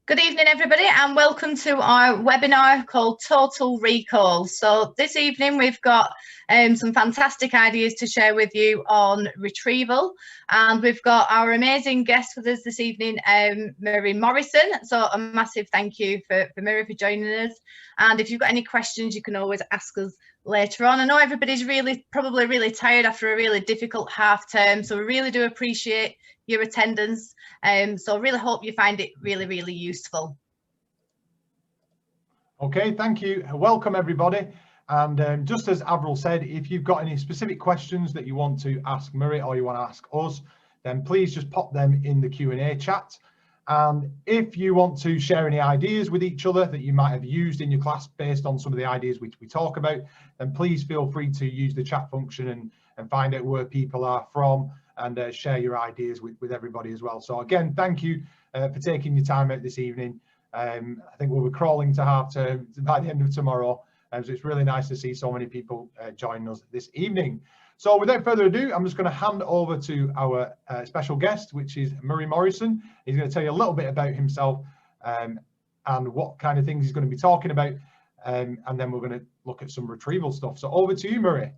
Good evening, everybody, and welcome to our webinar called Total Recall. So this evening we've got some fantastic ideas to share with you on retrieval, and we've got our amazing guest with us this evening, Murray Morrison. So a massive thank you for Murray for joining us. And if you've got any questions, you can always ask us later on. I know everybody's probably really tired after a really difficult half term, so we really do appreciate your attendance. So I really hope you find it really useful. Okay, thank you. Welcome everybody. And just as Avril said, if you've got any specific questions that you want to ask Murray or you want to ask us, then please just pop them in the Q&A chat. And if you want to share any ideas with each other that you might have used in your class based on some of the ideas we talk about, then please feel free to use the chat function and find out where people are from and share your ideas with everybody as well. So again, thank you for taking your time out this evening. I think we'll be crawling to half term by the end of tomorrow, so it's really nice to see so many people joining us this evening. So without further ado, I'm just going to hand over to our special guest, which is Murray Morrison. He's going to tell you a little bit about himself and what kind of things he's going to be talking about, and then we're going to look at some retrieval stuff. So over to you, Murray.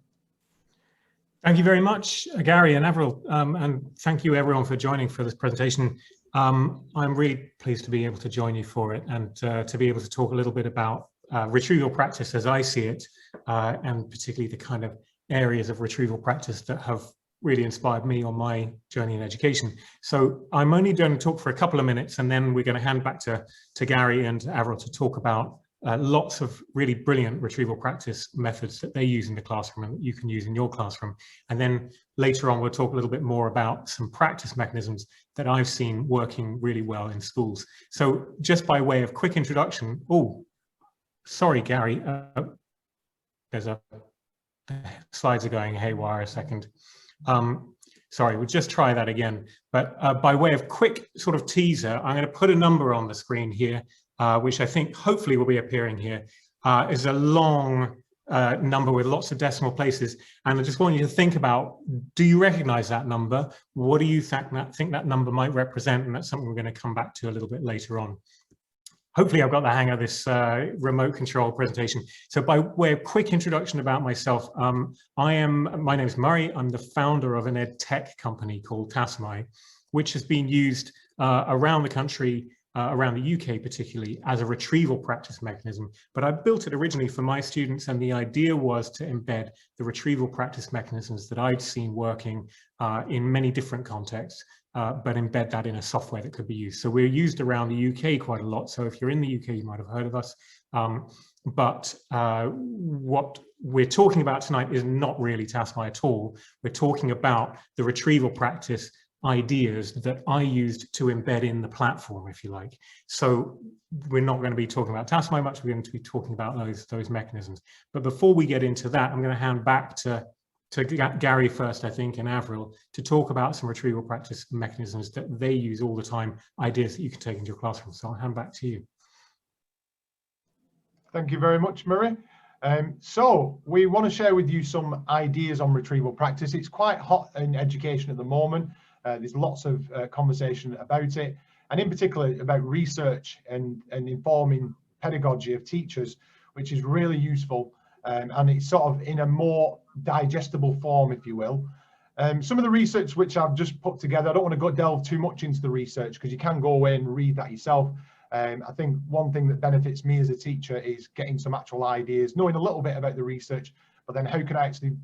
Thank you very much, Gary and Avril, and thank you everyone for joining for this presentation. I'm really pleased to be able to join you for it and to be able to talk a little bit about retrieval practice as I see it, and particularly the kind of areas of retrieval practice that have really inspired me on my journey in education. So I'm only going to talk for a couple of minutes, and then we're going to hand back to Gary and Avril to talk about lots of really brilliant retrieval practice methods that they use in the classroom and that you can use in your classroom. And then later on, we'll talk a little bit more about some practice mechanisms that I've seen working really well in schools. So just by way of quick introduction, oh, sorry, Gary, there's the slides are going haywire a second. Sorry, we'll just try that again. But by way of quick sort of teaser, I'm going to put a number on the screen here, which I think hopefully will be appearing here. Is a long number with lots of decimal places. And I just want you to think about, do you recognize that number? What do you think that number might represent? And that's something we're going to come back to a little bit later on. Hopefully I've got the hang of this remote control presentation. So by way of quick introduction about myself, my name is Murray. I'm the founder of an ed tech company called Tasmai, which has been used around the country, around the UK particularly, as a retrieval practice mechanism. But I built it originally for my students, and the idea was to embed the retrieval practice mechanisms that I'd seen working in many different contexts, but embed that in a software that could be used. So we're used around the UK quite a lot. So if you're in the UK, you might have heard of us. But what we're talking about tonight is not really Tasmai at all. We're talking about the retrieval practice ideas that I used to embed in the platform, if you like. So we're not going to be talking about Tasmai much. We're going to be talking about those mechanisms. But before we get into that, I'm going to hand back to Gary first, I think, and Avril, to talk about some retrieval practice mechanisms that they use all the time, ideas that you can take into your classroom. So I'll hand back to you. Thank you very much, Murray. So we want to share with you some ideas on retrieval practice. It's quite hot in education at the moment. There's lots of conversation about it, and in particular about research and informing pedagogy of teachers, which is really useful. And it's sort of in a more digestible form, if you will. Some of the research which I've just put together, I don't want to delve too much into the research because you can go away and read that yourself. I think one thing that benefits me as a teacher is getting some actual ideas, knowing a little bit about the research, but then how can I actually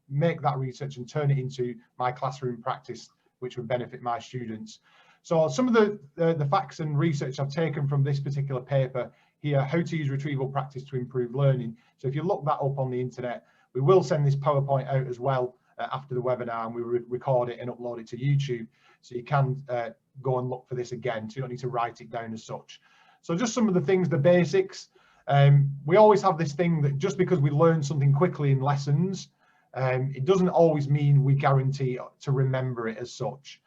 make that research and turn it into my classroom practice, which would benefit my students. So some of the facts and research I've taken from this particular paper here, how to use retrieval practice to improve learning. So if you look that up on the internet, we will send this PowerPoint out as well after the webinar, and we record it and upload it to YouTube. So you can go and look for this again, so you don't need to write it down as such. So just some of the things, the basics. We always have this thing that just because we learn something quickly in lessons, it doesn't always mean we guarantee to remember it as such.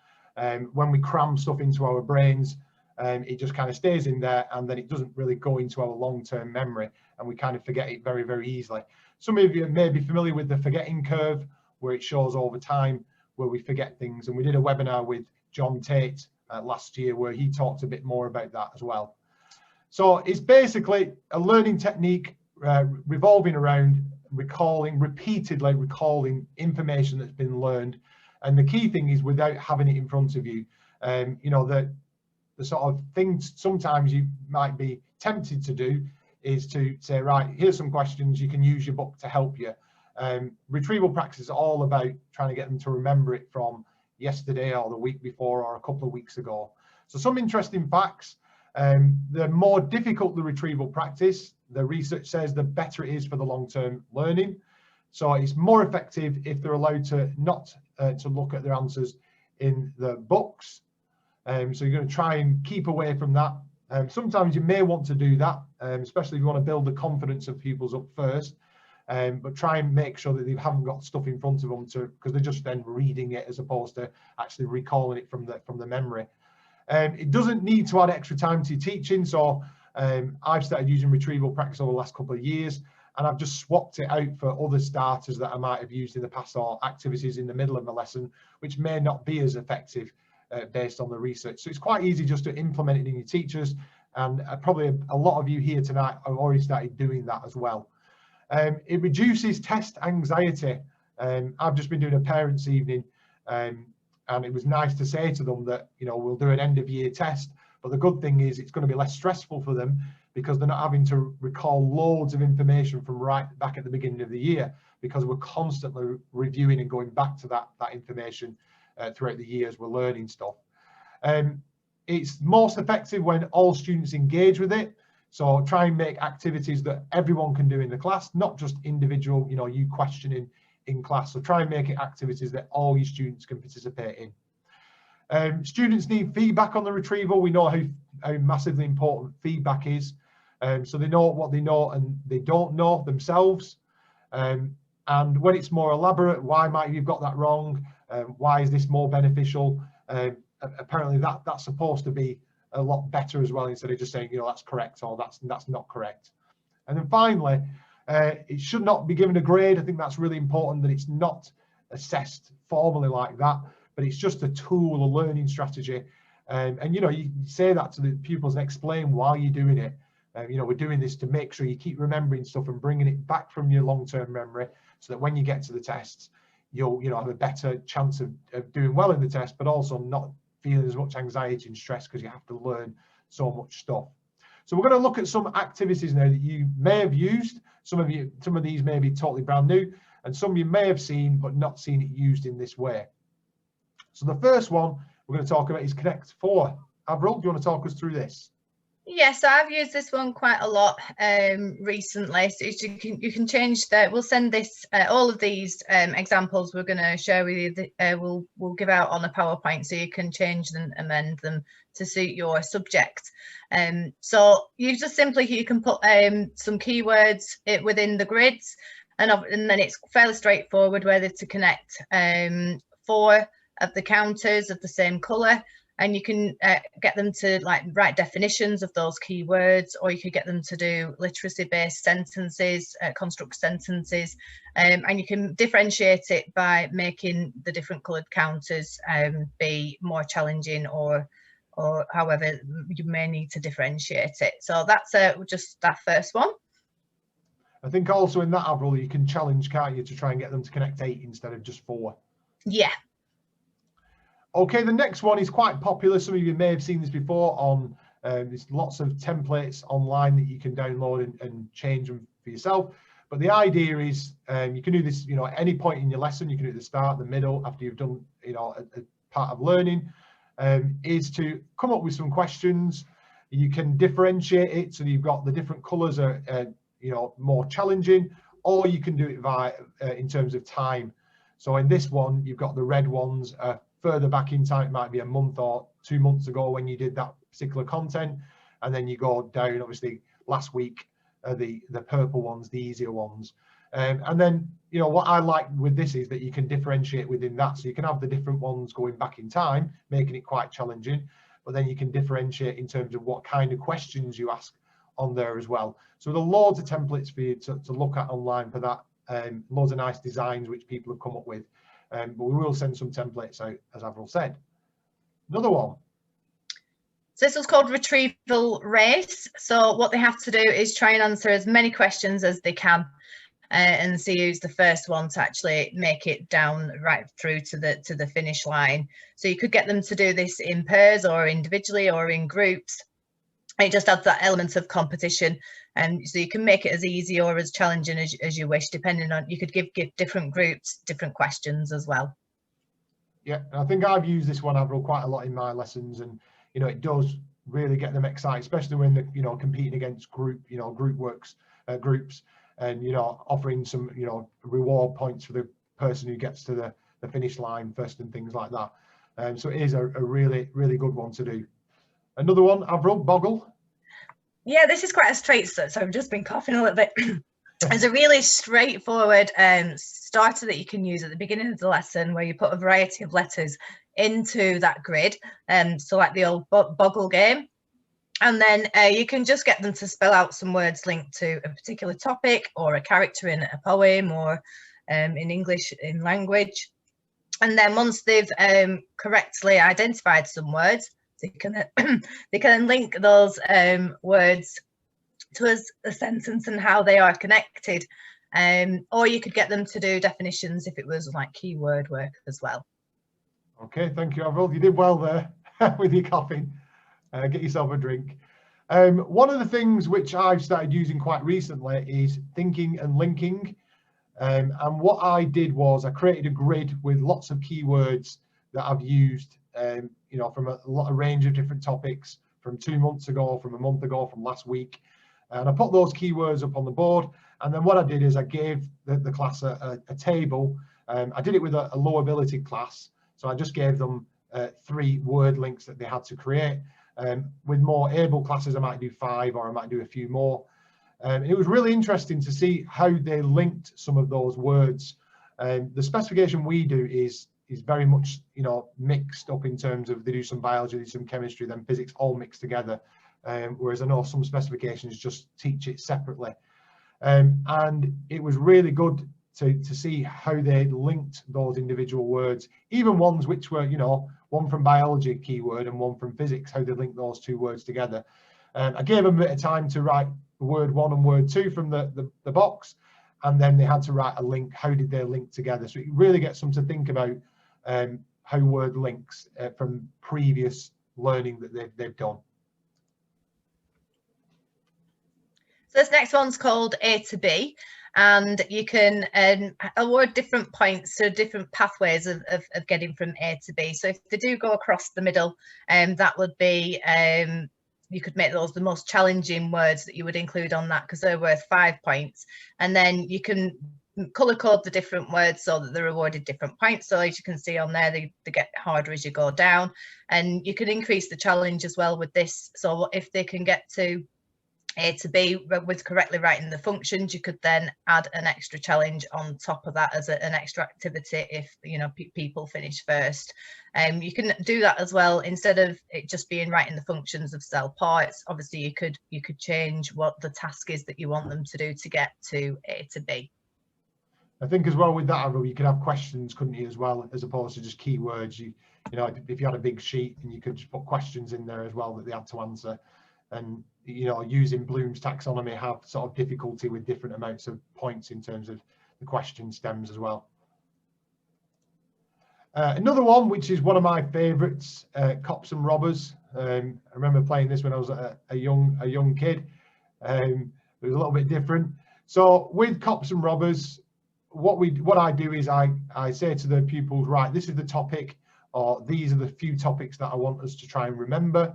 When we cram stuff into our brains, it just kind of stays in there, and then it doesn't really go into our long-term memory, and we kind of forget it very easily. Some of you may be familiar with the forgetting curve, where it shows over time where we forget things, and we did a webinar with John Tate last year, where he talked a bit more about that as well. So it's basically a learning technique revolving around repeatedly recalling information that's been learned. And the key thing is without having it in front of you. You know, the sort of things sometimes you might be tempted to do is to say, right, here's some questions, you can use your book to help you. Retrieval practice is all about trying to get them to remember it from yesterday or the week before or a couple of weeks ago. So some interesting facts. The more difficult the retrieval practice, the research says the better it is for the long-term learning. So it's more effective if they're allowed to not to look at their answers in the books. So you're going to try and keep away from that. Sometimes you may want to do that, especially if you want to build the confidence of pupils up first. But try and make sure that they haven't got stuff in front of them because they're just then reading it as opposed to actually recalling it from the memory. It doesn't need to add extra time to your teaching. So I've started using retrieval practice over the last couple of years, and I've just swapped it out for other starters that I might have used in the past or activities in the middle of the lesson, which may not be as effective based on the research. So it's quite easy just to implement it in your teachers, and probably a lot of you here tonight have already started doing that as well. It reduces test anxiety. I've just been doing a parents' evening, and it was nice to say to them that, you know, we'll do an end of year test, but the good thing is it's going to be less stressful for them because they're not having to recall loads of information from right back at the beginning of the year, because we're constantly reviewing and going back to that information throughout the year as we're learning stuff. It's most effective when all students engage with it. So try and make activities that everyone can do in the class, not just individual, you know, you questioning in class. So try and make it activities that all your students can participate in. Students need feedback on the retrieval. We know how massively important feedback is. So they know what they know and they don't know themselves. And when it's more elaborate, why might you've got that wrong? Why is this more beneficial? Apparently that's supposed to be a lot better as well, instead of just saying, you know, that's correct or that's not correct. And then finally, it should not be given a grade. I think that's really important, that it's not assessed formally like that, but it's just a tool, a learning strategy. And you know, you say that to the pupils and explain why you're doing it. You know, we're doing this to make sure you keep remembering stuff and bringing it back from your long-term memory, so that when you get to the tests, you'll, you know, have a better chance of doing well in the test, but also not feeling as much anxiety and stress because you have to learn so much stuff. So we're going to look at some activities now that you may have used. Some of these may be totally brand new, and some you may have seen but not seen it used in this way. So the first one we're going to talk about is Connect 4. Avril, do you want to talk us through this? Yes, I've used this one quite a lot recently. So you can change that. We'll send this all of these examples we're going to share with you. We'll give out on a PowerPoint, so you can change them, amend them to suit your subject. So you just simply, you can put some keywords within the grids, and then it's fairly straightforward whether to connect 4 of the counters of the same colour. And you can get them to write definitions of those keywords, or you could get them to do literacy-based sentences, construct sentences, and you can differentiate it by making the different coloured counters be more challenging, or however you may need to differentiate it. So that's just that first one. I think also in that, Avril, you can challenge, can't you, to try and get them to connect 8 instead of just 4. Yeah. Okay, the next one is quite popular. Some of you may have seen this before on, there's lots of templates online that you can download and change them for yourself. But the idea is you can do this, you know, at any point in your lesson. You can do it at the start, the middle, after you've done, you know, a part of learning, is to come up with some questions. You can differentiate it so you've got the different colours are, you know, more challenging, or you can do it via in terms of time. So in this one, you've got the red ones. Further back in time, it might be a month or 2 months ago when you did that particular content, and then you go down, obviously last week, the purple ones, the easier ones. And then, you know, what I like with this is that you can differentiate within that. So you can have the different ones going back in time, making it quite challenging, but then you can differentiate in terms of what kind of questions you ask on there as well. So there are loads of templates for you to look at online for that, loads of nice designs which people have come up with. But we will send some templates out, as Avril said. Another one, So this was called Retrieval Race. So what they have to do is try and answer as many questions as they can and see who's the first one to actually make it down right through to the finish line. So you could get them to do this in pairs or individually or in groups. It just adds that element of competition, and so you can make it as easy or as challenging as you wish, depending on, you could give different groups different questions as well. Yeah, I think I've used this one, Avril, quite a lot in my lessons, and you know, it does really get them excited, especially when they're, you know, competing against group works, groups, and you know, offering some, you know, reward points for the person who gets to the finish line first and things like that. So it is a really good one to do. Another one, Avril, Boggle. Yeah, this is quite a straight, so I've just been coughing a little bit. It's a really straightforward starter that you can use at the beginning of the lesson, where you put a variety of letters into that grid, so like the old Boggle game, and then you can just get them to spell out some words linked to a particular topic or a character in a poem or in English in language. And then once they've correctly identified some words, they can link those words to a sentence and how they are connected. Or you could get them to do definitions if it was like keyword work as well. Okay, thank you, Avril. You did well there with your coughing. Get yourself a drink. One of the things which I've started using quite recently is thinking and linking. And what I did was I created a grid with lots of keywords that I've used, you know, from a range of different topics, from 2 months ago, from a month ago, from last week. And I put those keywords up on the board. And then what I did is I gave the class a table. I did it with a low ability class. So I just gave them 3 word links that they had to create. With more able classes, I might do 5, or I might do a few more. It was really interesting to see how they linked some of those words. The specification we do is very much, you know, mixed up in terms of they do some biology, some chemistry, then physics, all mixed together. Whereas I know some specifications just teach it separately. And it was really good to see how they linked those individual words, even ones which were, you know, one from biology keyword and one from physics, how they link those 2 words together. I gave them a bit of time to write word 1 and word 2 from the box, and then they had to write a link. How did they link together? So it really gets them to think about how word links from previous learning that they've done. So this next one's called A to B, and you can award different points to different pathways of getting from A to B. So if they do go across the middle, that would be, you could make those the most challenging words that you would include on that, because they're worth 5 points. And then you can colour code the different words so that they're awarded different points. So as you can see on there, they get harder as you go down. And you can increase the challenge as well with this. So if they can get to A to B with correctly writing the functions, you could then add an extra challenge on top of that as an extra activity if, you know, people finish first. You can do that as well, instead of it just being writing the functions of cell parts. Obviously you could change what the task is that you want them to do to get to A to B. I think as well with that, Avril, you could have questions, couldn't you, as well, as opposed to just keywords. You know, if you had a big sheet, and you could just put questions in there as well that they had to answer. And you know, using Bloom's taxonomy, have sort of difficulty with different amounts of points in terms of the question stems as well. Another one, which is one of my favorites, cops and robbers. I remember playing this when I was a young kid. It was a little bit different. So with cops and robbers, what I do is I say to the pupils, right, this is the topic, or these are the few topics that I want us to try and remember.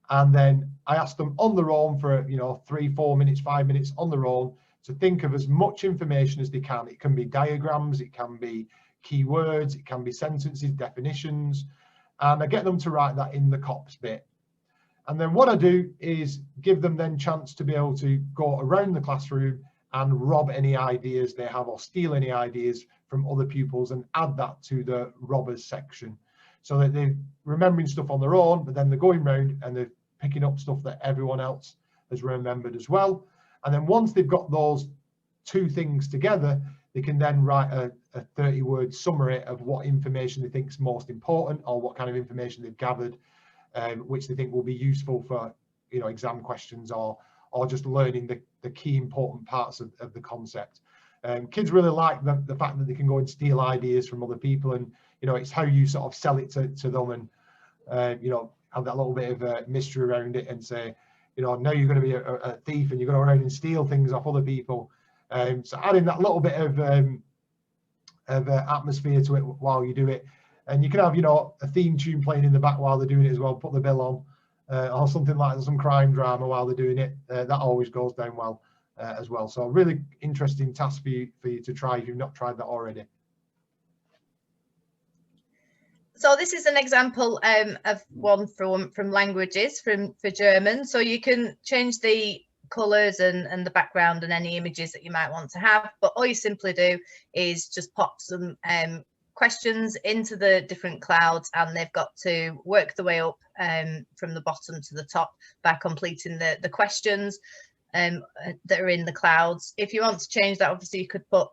And then I ask them on their own for, you know, 3, 4 minutes, 5 minutes on their own to think of as much information as they can. It can be diagrams, it can be keywords, it can be sentences, definitions, and I get them to write that in the cops bit. And then what I do is give them then chance to be able to go around the classroom and rob any ideas they have, or steal any ideas from other pupils, and add that to the robbers section, so that they're remembering stuff on their own, but then they're going round and they're picking up stuff that everyone else has remembered as well. And then once they've got those 2 things together, they can then write a 30-word summary of what information they think is most important, or what kind of information they've gathered which they think will be useful for, you know, exam questions or just learning the key important parts of the concept. Kids really like the fact that they can go and steal ideas from other people, and you know, it's how you sort of sell it to them, and you know, have that little bit of mystery around it, and say, you know, now you're going to be a thief and you're going to go around and steal things off other people. So adding that little bit of atmosphere to it while you do it, and you can have, you know, a theme tune playing in the back while they're doing it as well. Put the bill on, or something like some crime drama while they're doing it. That always goes down well as well. So a really interesting task for you to try if you've not tried that already. So this is an example of one from languages, for German. So you can change the colours and the background and any images that you might want to have, but all you simply do is just pop some questions into the different clouds, and they've got to work their way up from the bottom to the top by completing the questions that are in the clouds. If you want to change that, obviously you could put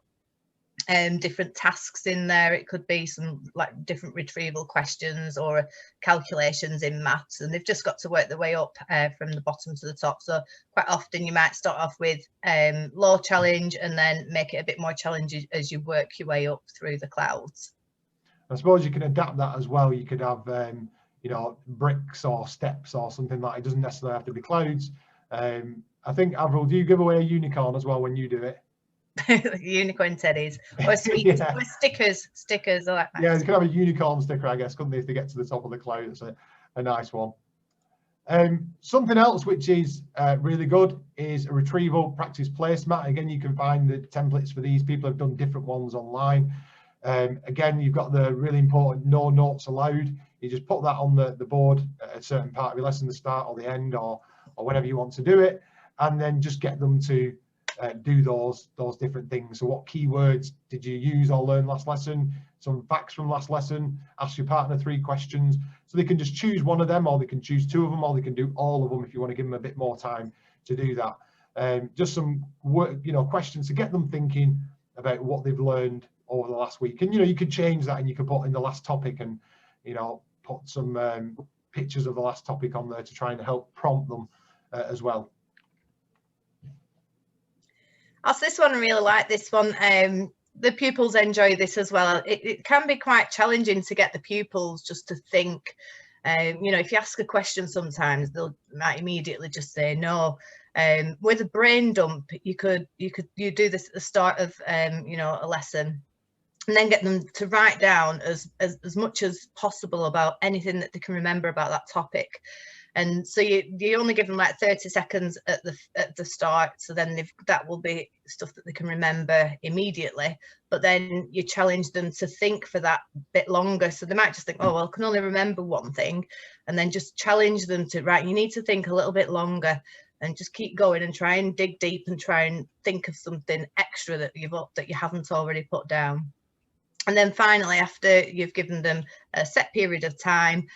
different tasks in there. It could be some like different retrieval questions or calculations in maths, and they've just got to work their way up from the bottom to the top. So quite often you might start off with low challenge and then make it a bit more challenging as you work your way up through the clouds. I suppose you can adapt that as well. You could have you know, bricks or steps or something like it. It doesn't necessarily have to be clouds. I think, Avril, do you give away a unicorn as well when you do it? Unicorn teddies or sweet Yeah. or stickers. I like that. Yeah, you could have a unicorn sticker, I guess, couldn't they, if they get to the top of the cloud? It's a nice one. Something else which is really good is a retrieval practice placemat. Again, you can find the templates for these. People have done different ones online. Again, you've got the really important no notes allowed. You just put that on the board at a certain part of your lesson, the start or the end, or whenever you want to do it, and then just get them to do those different things. So what keywords did you use or learn last lesson? Some facts from last lesson. Ask your partner 3 questions. So they can just choose one of them, or they can choose 2 of them, or they can do all of them if you want to give them a bit more time to do that. Just some work, you know, questions to get them thinking about what they've learned over the last week. And you know, you could change that, and you could put in the last topic, and you know, put some pictures of the last topic on there to try and help prompt them as well. Also, this one, I really like this one. The pupils enjoy this as well. It can be quite challenging to get the pupils just to think. You know, if you ask a question, sometimes they might immediately just say no. With a brain dump, you do this at the start of you know, a lesson, and then get them to write down as much as possible about anything that they can remember about that topic. And so you only give them like 30 seconds at the start, so then that will be stuff that they can remember immediately, but then you challenge them to think for that bit longer. So they might just think, oh well, I can only remember one thing, and then just challenge them to, right, you need to think a little bit longer, and just keep going and try and dig deep and try and think of something extra that you haven't already put down. And then finally, after you've given them a set period of time,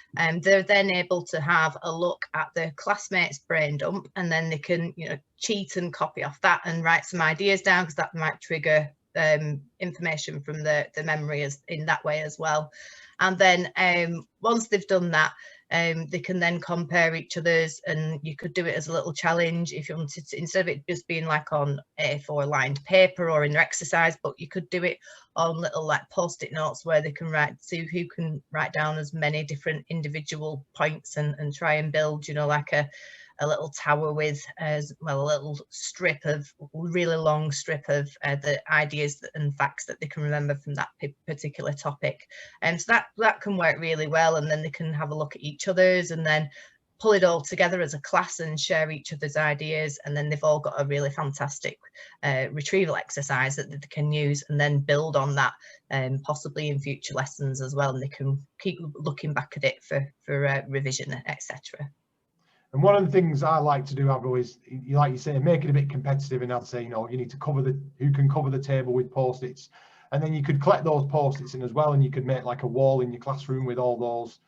they're then able to have a look at their classmates' brain dump, and then they can, you know, cheat and copy off that and write some ideas down, because that might trigger information from the memory in that way as well. And then once they've done that, they can then compare each other's, and you could do it as a little challenge if you wanted to, instead of it just being like on A4 lined paper or in their exercise book, you could do it on little like post-it notes where they can see who can write down as many different individual points, and try and build, you know, like a little tower with as well, a little strip of really long strip of the ideas and facts that they can remember from that particular topic. And so that can work really well, and then they can have a look at each other's and then pull it all together as a class and share each other's ideas, and then they've all got a really fantastic retrieval exercise that they can use and then build on that, possibly in future lessons as well, and they can keep looking back at it for revision, etc. And one of the things I like to do, Avril, is, like you say, make it a bit competitive, and I'd say, you know, you need to cover who can cover the table with post-its, and then you could collect those post-its in as well, and you could make like a wall in your classroom with all those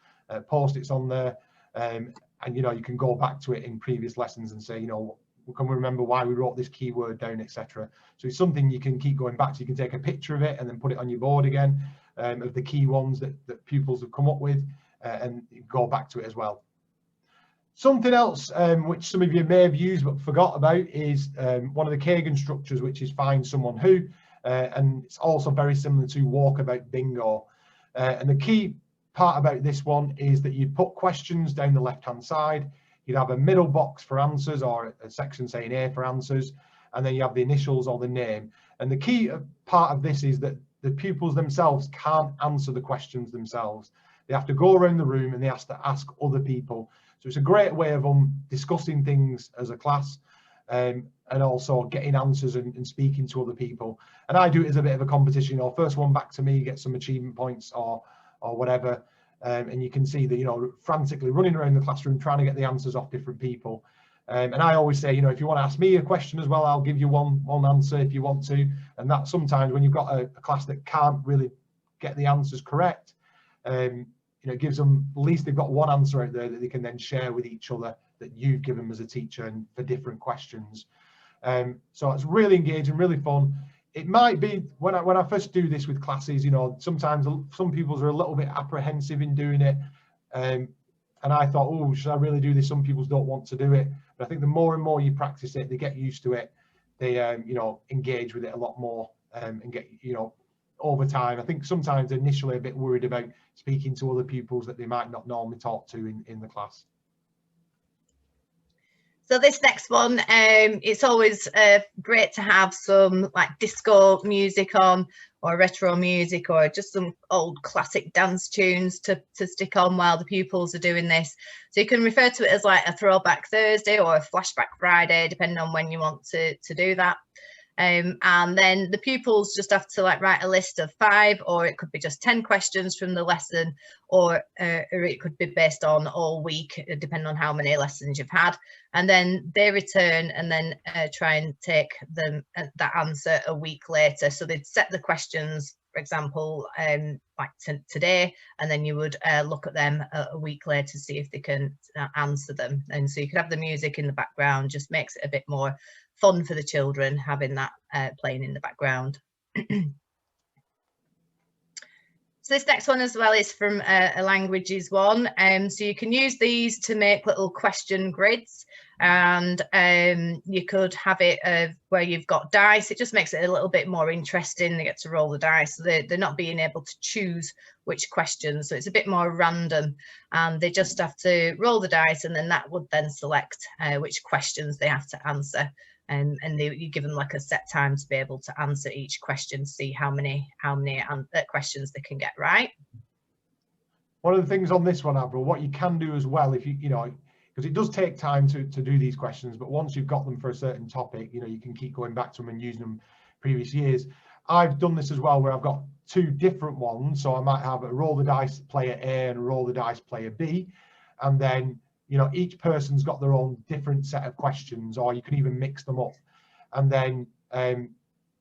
post-its on there, and you know, you can go back to it in previous lessons and say, you know, can we remember why we wrote this keyword down, etc. So it's something you can keep going back to. You can take a picture of it and then put it on your board again, of the key ones that pupils have come up with, and go back to it as well. Something else which some of you may have used but forgot about is one of the Kagan structures, which is find someone who, and it's also very similar to walkabout bingo. And the key part about this one is that you put questions down the left hand side. You'd have a middle box for answers, or a section saying A for answers, and then you have the initials or the name. And the key part of this is that the pupils themselves can't answer the questions themselves. They have to go around the room and they have to ask other people. So it's a great way of discussing things as a class, and also getting answers and speaking to other people. And I do it as a bit of a competition, or first one back to me gets some achievement points or whatever. And you can see that, you know, frantically running around the classroom trying to get the answers off different people. And I always say, you know, if you want to ask me a question as well, I'll give you one answer if you want to. And that sometimes when you've got a class that can't really get the answers correct, you know, it gives them, at least they've got one answer out there that they can then share with each other that you've given them as a teacher and for different questions. So it's really engaging, really fun. It might be when I first do this with classes, you know, sometimes some pupils are a little bit apprehensive in doing it. And I thought, oh, should I really do this? Some pupils don't want to do it. But I think the more and more you practice it, they get used to it. They, you know, engage with it a lot more and get, you know, over time. I think sometimes they're initially a bit worried about speaking to other pupils that they might not normally talk to in the class. So this next one, it's always great to have some like disco music on, or retro music, or just some old classic dance tunes to stick on while the pupils are doing this. So you can refer to it as like a throwback Thursday or a flashback Friday, depending on when you want to do that. And then the pupils just have to like write a list of 5, or it could be just 10 questions from the lesson, or it could be based on all week, depending on how many lessons you've had. And then they return and then try and take them that answer a week later. So they'd set the questions, for example, like today, and then you would look at them a week later to see if they can answer them. And so you could have the music in the background, just makes it a bit more fun for the children having that playing in the background. So this next one as well is from a languages one. So you can use these to make little question grids, and you could have it where you've got dice. It just makes it a little bit more interesting. They get to roll the dice. So they're not being able to choose which questions. So it's a bit more random, and they just have to roll the dice, and then that would then select which questions they have to answer. And you give them like a set time to be able to answer each question, see how many questions they can get right. One of the things on this one, Avril, what you can do as well, if you know, because it does take time to do these questions, but once you've got them for a certain topic, you know, you can keep going back to them and using them previous years. I've done this as well, where I've got 2 different ones. So I might have a roll the dice player A and a roll the dice player B, and then, you know, each person's got their own different set of questions, or you can even mix them up. And then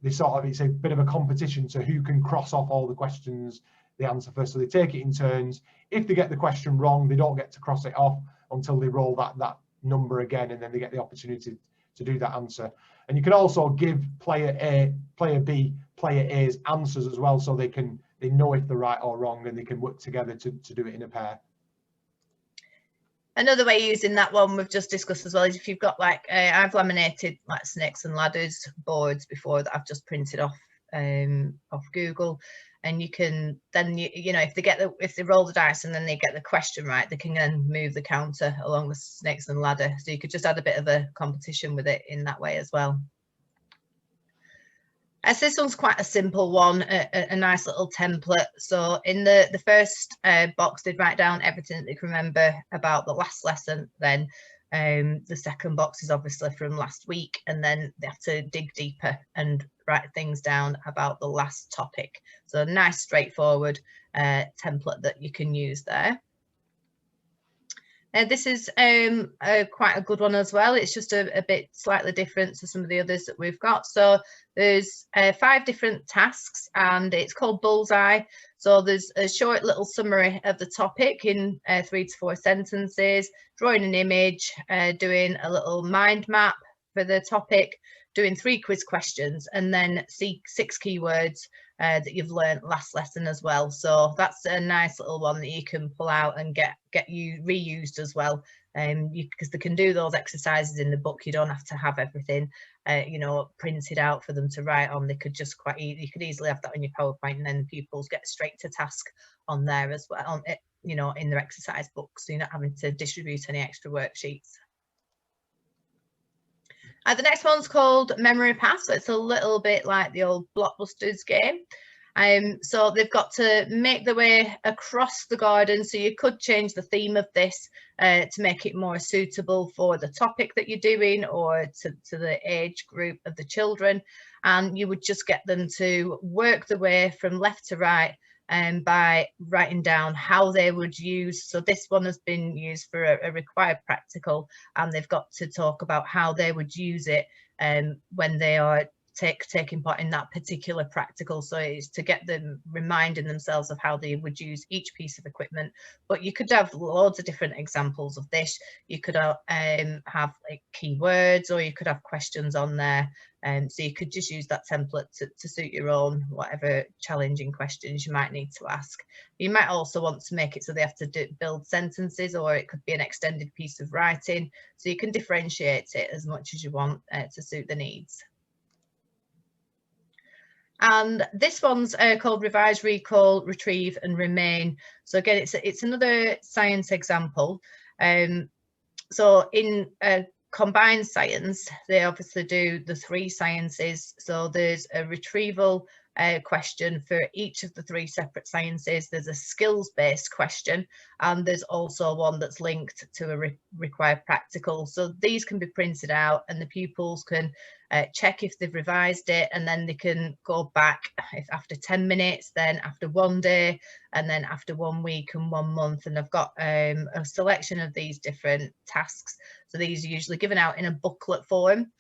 it's a bit of a competition, so who can cross off all the questions they answer first. So they take it in turns. If they get the question wrong, they don't get to cross it off until they roll that number again, and then they get the opportunity to do that answer. And you can also give player A, player B, player A's answers as well, so they know if they're right or wrong, and they can work together to do it in a pair. Another way using that one we've just discussed as well is if you've got like I've laminated like snakes and ladders boards before that I've just printed off Google, and you can then you know, if they roll the dice and then they get the question right, they can then move the counter along the snakes and ladder. So you could just add a bit of a competition with it in that way as well. As this one's quite a simple one, a nice little template. So in the first box, they'd write down everything that they can remember about the last lesson. Then the second box is obviously from last week, and then they have to dig deeper and write things down about the last topic. So a nice straightforward template that you can use there. This is quite a good one as well. It's just a bit slightly different to some of the others that we've got. So there's 5 different tasks, and it's called Bullseye. So there's a short little summary of the topic in 3 to 4 sentences, drawing an image, doing a little mind map for the topic, doing 3 quiz questions, and then 6 keywords that you've learned last lesson as well. So that's a nice little one that you can pull out and get you reused as well because they can do those exercises in the book. You don't have to have everything printed out for them to write on. They could just you could easily have that on your PowerPoint, and then pupils get straight to task on there as well, in their exercise books, so you're not having to distribute any extra worksheets. The next one's called Memory Pass, so it's a little bit like the old Blockbusters game. So they've got to make their way across the garden, so you could change the theme of this to make it more suitable for the topic that you're doing, or to the age group of the children, and you would just get them to work their way from left to right by writing down how they would use. So this one has been used for a required practical, and they've got to talk about how they would use it when they are taking part in that particular practical. So it's to get them reminding themselves of how they would use each piece of equipment. But you could have loads of different examples of this. You could have like keywords, or you could have questions on there. So you could just use that template to suit your own, whatever challenging questions you might need to ask. You might also want to make it so they have to build sentences, or it could be an extended piece of writing. So you can differentiate it as much as you want to suit the needs. And this one's called Revise, Recall, Retrieve and Remain. So again, it's another science example. So in combined science, they obviously do the 3 sciences. So there's a retrieval question for each of the 3 separate sciences. There's a skills-based question, and there's also one that's linked to a required practical. So these can be printed out, and the pupils can check if they've revised it, and then they can go back if after 10 minutes, then after 1 day, and then after 1 week and 1 month. And I've got a selection of these different tasks. So these are usually given out in a booklet form.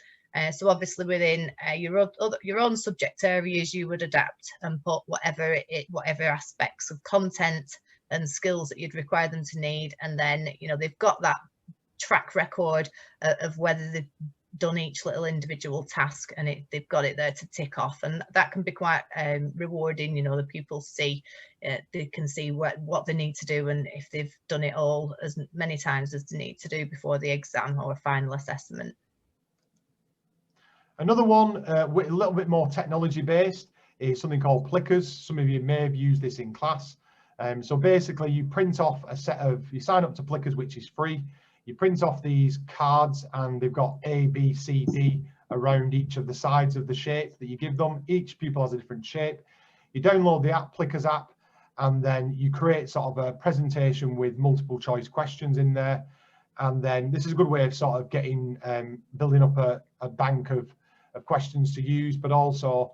So obviously within your own subject areas, you would adapt and put whatever aspects of content and skills that you'd require them to need, and then they've got that track record of whether they've done each little individual task, and they've got it there to tick off, and that can be quite rewarding. The pupils see, they can see what they need to do, and if they've done it all as many times as they need to do before the exam or final assessment. Another one a little bit more technology based is something called Plickers. Some of you may have used this in class. So basically you print off you sign up to Plickers, which is free. You print off these cards, and they've got A, B, C, D around each of the sides of the shape that you give them. Each pupil has a different shape. You download the app, Plickers app, and then you create sort of a presentation with multiple choice questions in there. And then this is a good way of sort of building up a bank of questions to use, but also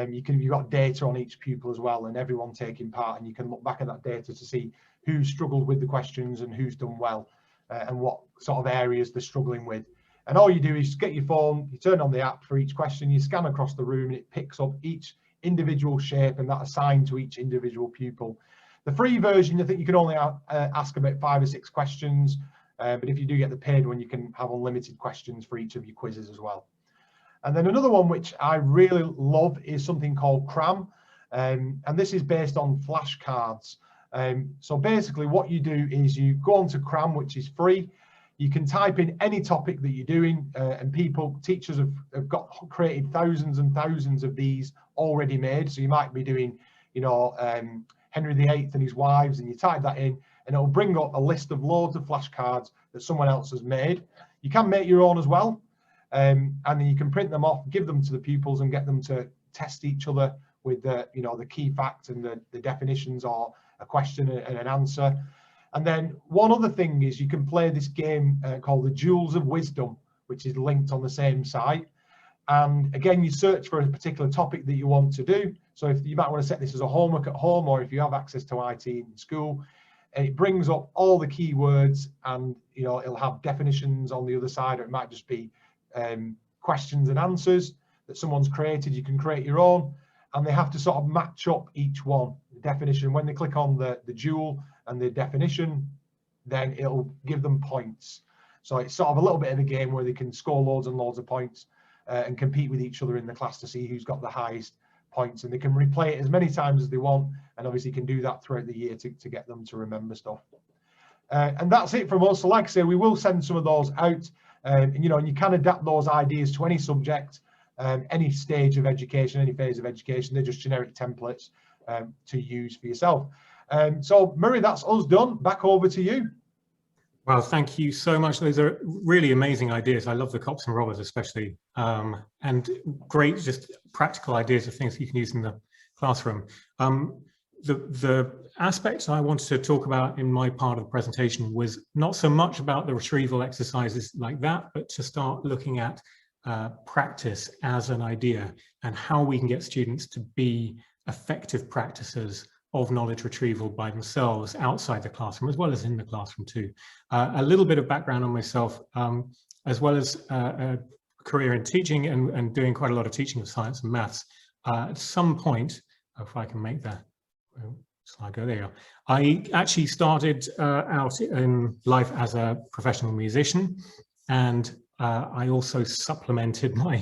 you've got data on each pupil as well, and everyone taking part, and you can look back at that data to see who's struggled with the questions and who's done well, and what sort of areas they're struggling with. And all you do is get your phone, you turn on the app for each question, you scan across the room, and it picks up each individual shape, and that's assigned to each individual pupil. The free version, I think you can only ask about 5 or 6 questions, but if you do get the paid one, you can have unlimited questions for each of your quizzes as well. And then another one which I really love is something called Cram, and this is based on flashcards. So basically what you do is you go on to Cram, which is free. You can type in any topic that you're doing, and teachers have created thousands and thousands of these already made. So you might be doing, Henry VIII and his wives, and you type that in, and it'll bring up a list of loads of flashcards that someone else has made. You can make your own as well. And then you can print them off, give them to the pupils, and get them to test each other with the key fact and the definitions, or a question and an answer. And then one other thing is you can play this game called the Jewels of Wisdom, which is linked on the same site. And again, you search for a particular topic that you want to do. So if you might want to set this as a homework at home, or if you have access to IT in school, and it brings up all the keywords, and it'll have definitions on the other side, or it might just be questions and answers that someone's created. You can create your own, and they have to sort of match up each one. The definition, when they click on the jewel and the definition, then it'll give them points. So it's sort of a little bit of a game where they can score loads and loads of points and compete with each other in the class to see who's got the highest points, and they can replay it as many times as they want, and obviously can do that throughout the year to get them to remember stuff. And that's it from us. So like I say, we will send some of those out, and you can adapt those ideas to any subject, any stage of education, any phase of education. They're just generic templates to use for yourself. So Murray, that's us done. Back over to you. Well, thank you so much. Those are really amazing ideas. I love the cops and robbers especially, and great just practical ideas of things you can use in the classroom. The aspects I wanted to talk about in my part of the presentation was not so much about the retrieval exercises like that, but to start looking at practice as an idea and how we can get students to be effective practices of knowledge retrieval by themselves outside the classroom as well as in the classroom too. A little bit of background on myself, as well as a career in teaching and doing quite a lot of teaching of science and maths. At some point, if I can make that slide go, there you go. I actually started out in life as a professional musician, and I also supplemented my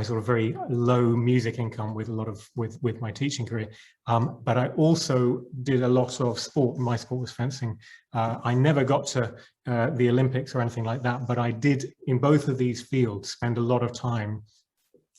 sort of very low music income with a lot of with my teaching career, but I also did a lot of sport. My sport was fencing. I never got to the Olympics or anything like that, but I did in both of these fields spend a lot of time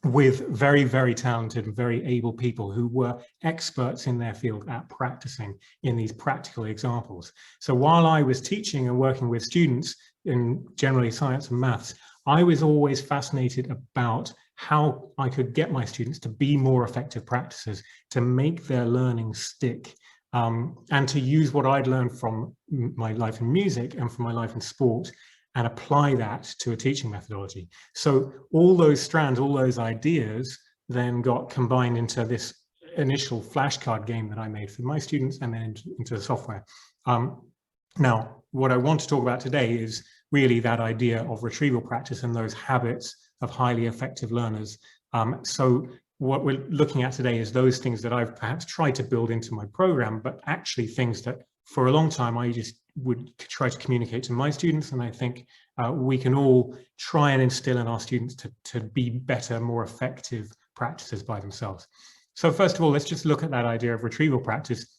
with very, very talented and very able people who were experts in their field at practicing in these practical examples. So while I was teaching and working with students in generally science and maths, I was always fascinated about how I could get my students to be more effective practices, to make their learning stick, and to use what I'd learned from my life in music and from my life in sport and apply that to a teaching methodology. So all those strands, all those ideas then got combined into this initial flashcard game that I made for my students and then into the software. Now, what I want to talk about today is really that idea of retrieval practice and those habits of highly effective learners. So what we're looking at today is those things that I've perhaps tried to build into my program, but actually things that for a long time I just would try to communicate to my students, and I think we can all try and instill in our students to be better, more effective practices by themselves. So first of all, let's just look at that idea of retrieval practice.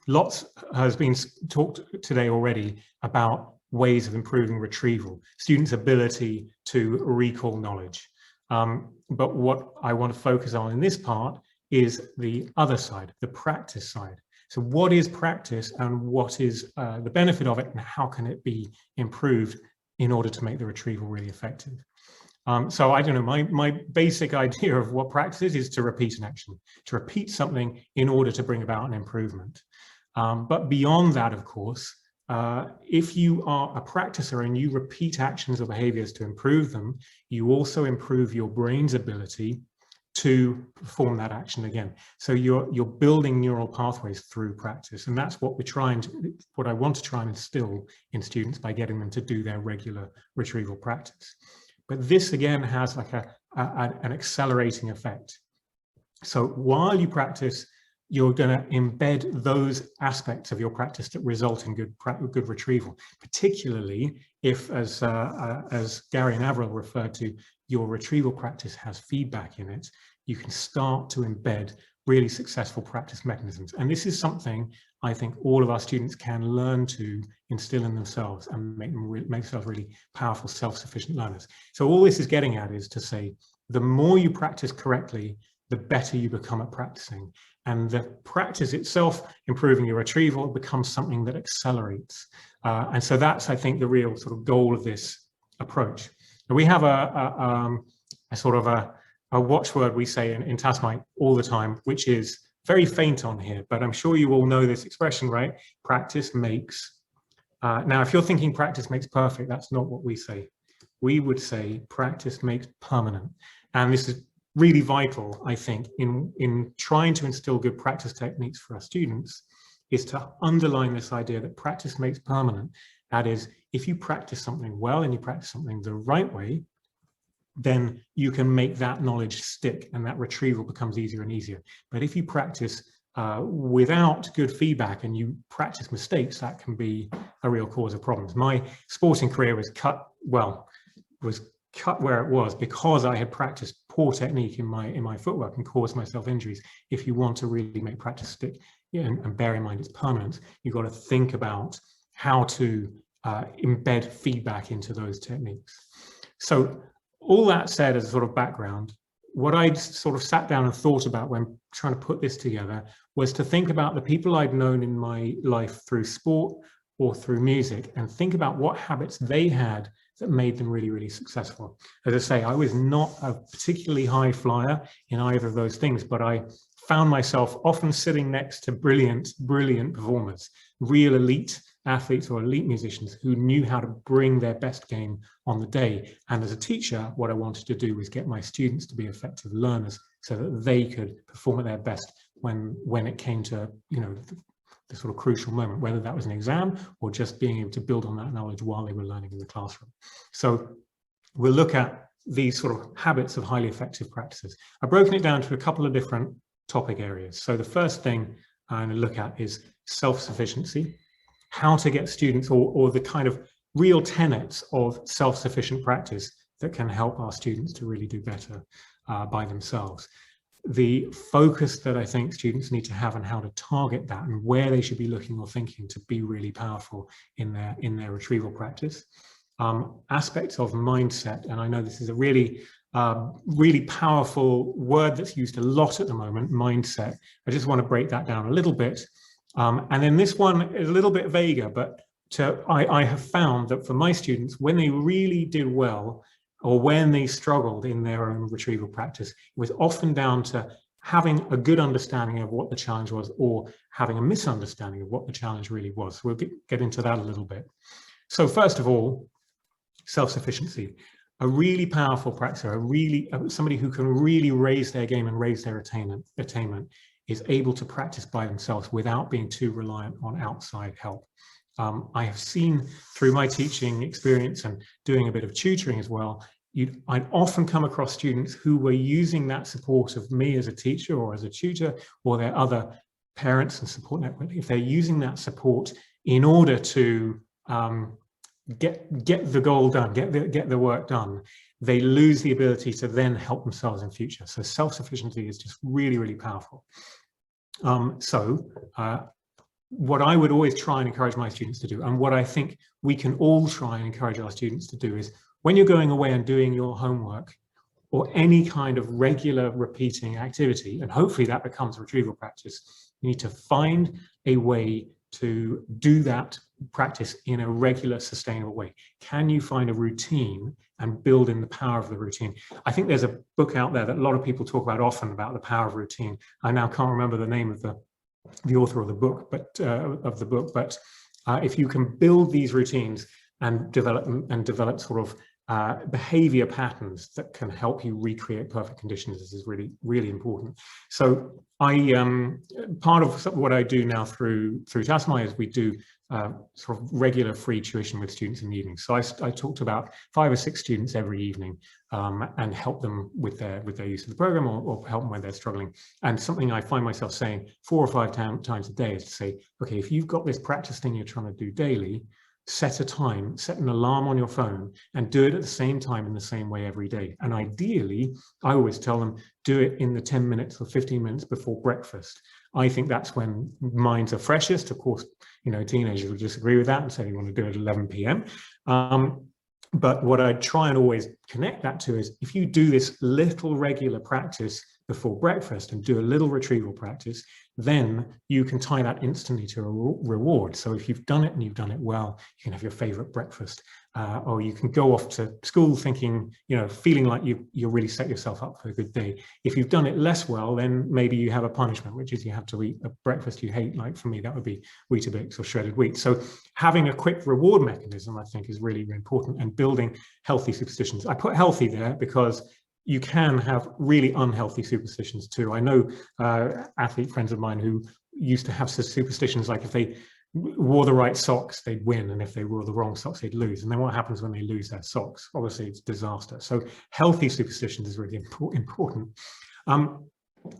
Lots has been talked today already about ways of improving retrieval, students' ability to recall knowledge. But what I want to focus on in this part is the other side, the practice side. So what is practice and what is the benefit of it, and how can it be improved in order to make the retrieval really effective? So I don't know, my basic idea of what practice is to repeat an action, to repeat something in order to bring about an improvement. But beyond that, of course, if you are a practicer and you repeat actions or behaviors to improve them, you also improve your brain's ability to perform that action again. So you're building neural pathways through practice, and that's what what I want to try and instill in students by getting them to do their regular retrieval practice. But this again has like an accelerating effect. So while you practice, you're going to embed those aspects of your practice that result in good retrieval, particularly if, as Gary and Avril referred to, your retrieval practice has feedback in it. You can start to embed really successful practice mechanisms. And this is something I think all of our students can learn to instill in themselves and make themselves really powerful, self-sufficient learners. So all this is getting at is to say, the more you practice correctly, the better you become at practicing. And the practice itself, improving your retrieval, becomes something that accelerates. And so that's, I think, the real sort of goal of this approach. And we have a sort of a watchword we say in Tasmite all the time, which is very faint on here, but I'm sure you all know this expression, right? Practice makes. Now, if you're thinking practice makes perfect, that's not what we say. We would say practice makes permanent. And this is really vital, I think, in trying to instill good practice techniques for our students, is to underline this idea that practice makes permanent. That is, if you practice something well and you practice something the right way, then you can make that knowledge stick and that retrieval becomes easier and easier. But if you practice without good feedback and you practice mistakes, that can be a real cause of problems. My sporting career was cut where it was because I had practiced poor technique in my footwork and caused myself injuries. If you want to really make practice stick, and bear in mind it's permanent, you've got to think about how to embed feedback into those techniques. So all that said as a sort of background, what I sort of sat down and thought about when trying to put this together was to think about the people I'd known in my life through sport or through music, and think about what habits they had that made them really, really successful. As I say, I was not a particularly high flyer in either of those things, but I found myself often sitting next to brilliant, brilliant performers, real elite athletes or elite musicians who knew how to bring their best game on the day. And as a teacher, what I wanted to do was get my students to be effective learners so that they could perform at their best when it came to, you know, the sort of crucial moment, whether that was an exam or just being able to build on that knowledge while they were learning in the classroom. So we'll look at these sort of habits of highly effective practices. I've broken it down to a couple of different topic areas. So the first thing I'm going to look at is self-sufficiency, how to get students, or the kind of real tenets of self-sufficient practice that can help our students to really do better by themselves. The focus that I think students need to have and how to target that and where they should be looking or thinking to be really powerful in their retrieval practice. Aspects of mindset, and I know this is a really powerful word that's used a lot at the moment, mindset. I just want to break that down a little bit. And then this one is a little bit vaguer, but I have found that for my students, when they really did well, or when they struggled in their own retrieval practice, it was often down to having a good understanding of what the challenge was or having a misunderstanding of what the challenge really was. So we'll get into that a little bit. So first of all, self-sufficiency. A really powerful practicer, somebody who can really raise their game and raise their attainment is able to practice by themselves without being too reliant on outside help. I have seen through my teaching experience and doing a bit of tutoring as well, I'd often come across students who were using that support of me as a teacher or as a tutor or their other parents and support network. If they're using that support in order to get the goal done, get the work done, they lose the ability to then help themselves in future. So self-sufficiency is just really, really powerful. What I would always try and encourage my students to do, and what I think we can all try and encourage our students to do, is when you're going away and doing your homework or any kind of regular repeating activity, and hopefully that becomes retrieval practice, you need to find a way to do that practice in a regular, sustainable way. Can you find a routine and build in the power of the routine? I think there's a book out there that a lot of people talk about often about the power of routine. I now can't remember the name of the author of the book, but if you can build these routines and develop sort of behavior patterns that can help you recreate perfect conditions, this is really, really important. So part of what I do now through Tassmai is we do sort of regular free tuition with students in the evening. So I talk to about 5 or 6 students every evening and help them with their use of the program or help them when they're struggling. And something I find myself saying 4 or 5 times a day is to say, okay, if you've got this practice thing you're trying to do daily, set a time, set an alarm on your phone and do it at the same time in the same way every day. And ideally, I always tell them, do it in the 10 minutes or 15 minutes before breakfast. I think that's when minds are freshest. Of course, you know, teenagers will disagree with that and say they want to do it at 11 p.m. But what I try and always connect that to is if you do this little regular practice before breakfast and do a little retrieval practice, then you can tie that instantly to a reward. So if you've done it and you've done it well, you can have your favorite breakfast, or you can go off to school thinking, you know, feeling like you really set yourself up for a good day. If you've done it less well, then maybe you have a punishment, which is you have to eat a breakfast you hate. Like for me, that would be Weetabix or shredded wheat. So having a quick reward mechanism, I think, is really, really important, and building healthy superstitions. I put healthy there because you can have really unhealthy superstitions too. I know athlete friends of mine who used to have superstitions like if they wore the right socks, they'd win, and if they wore the wrong socks, they'd lose. And then what happens when they lose their socks? Obviously, it's disaster. So healthy superstitions is really important.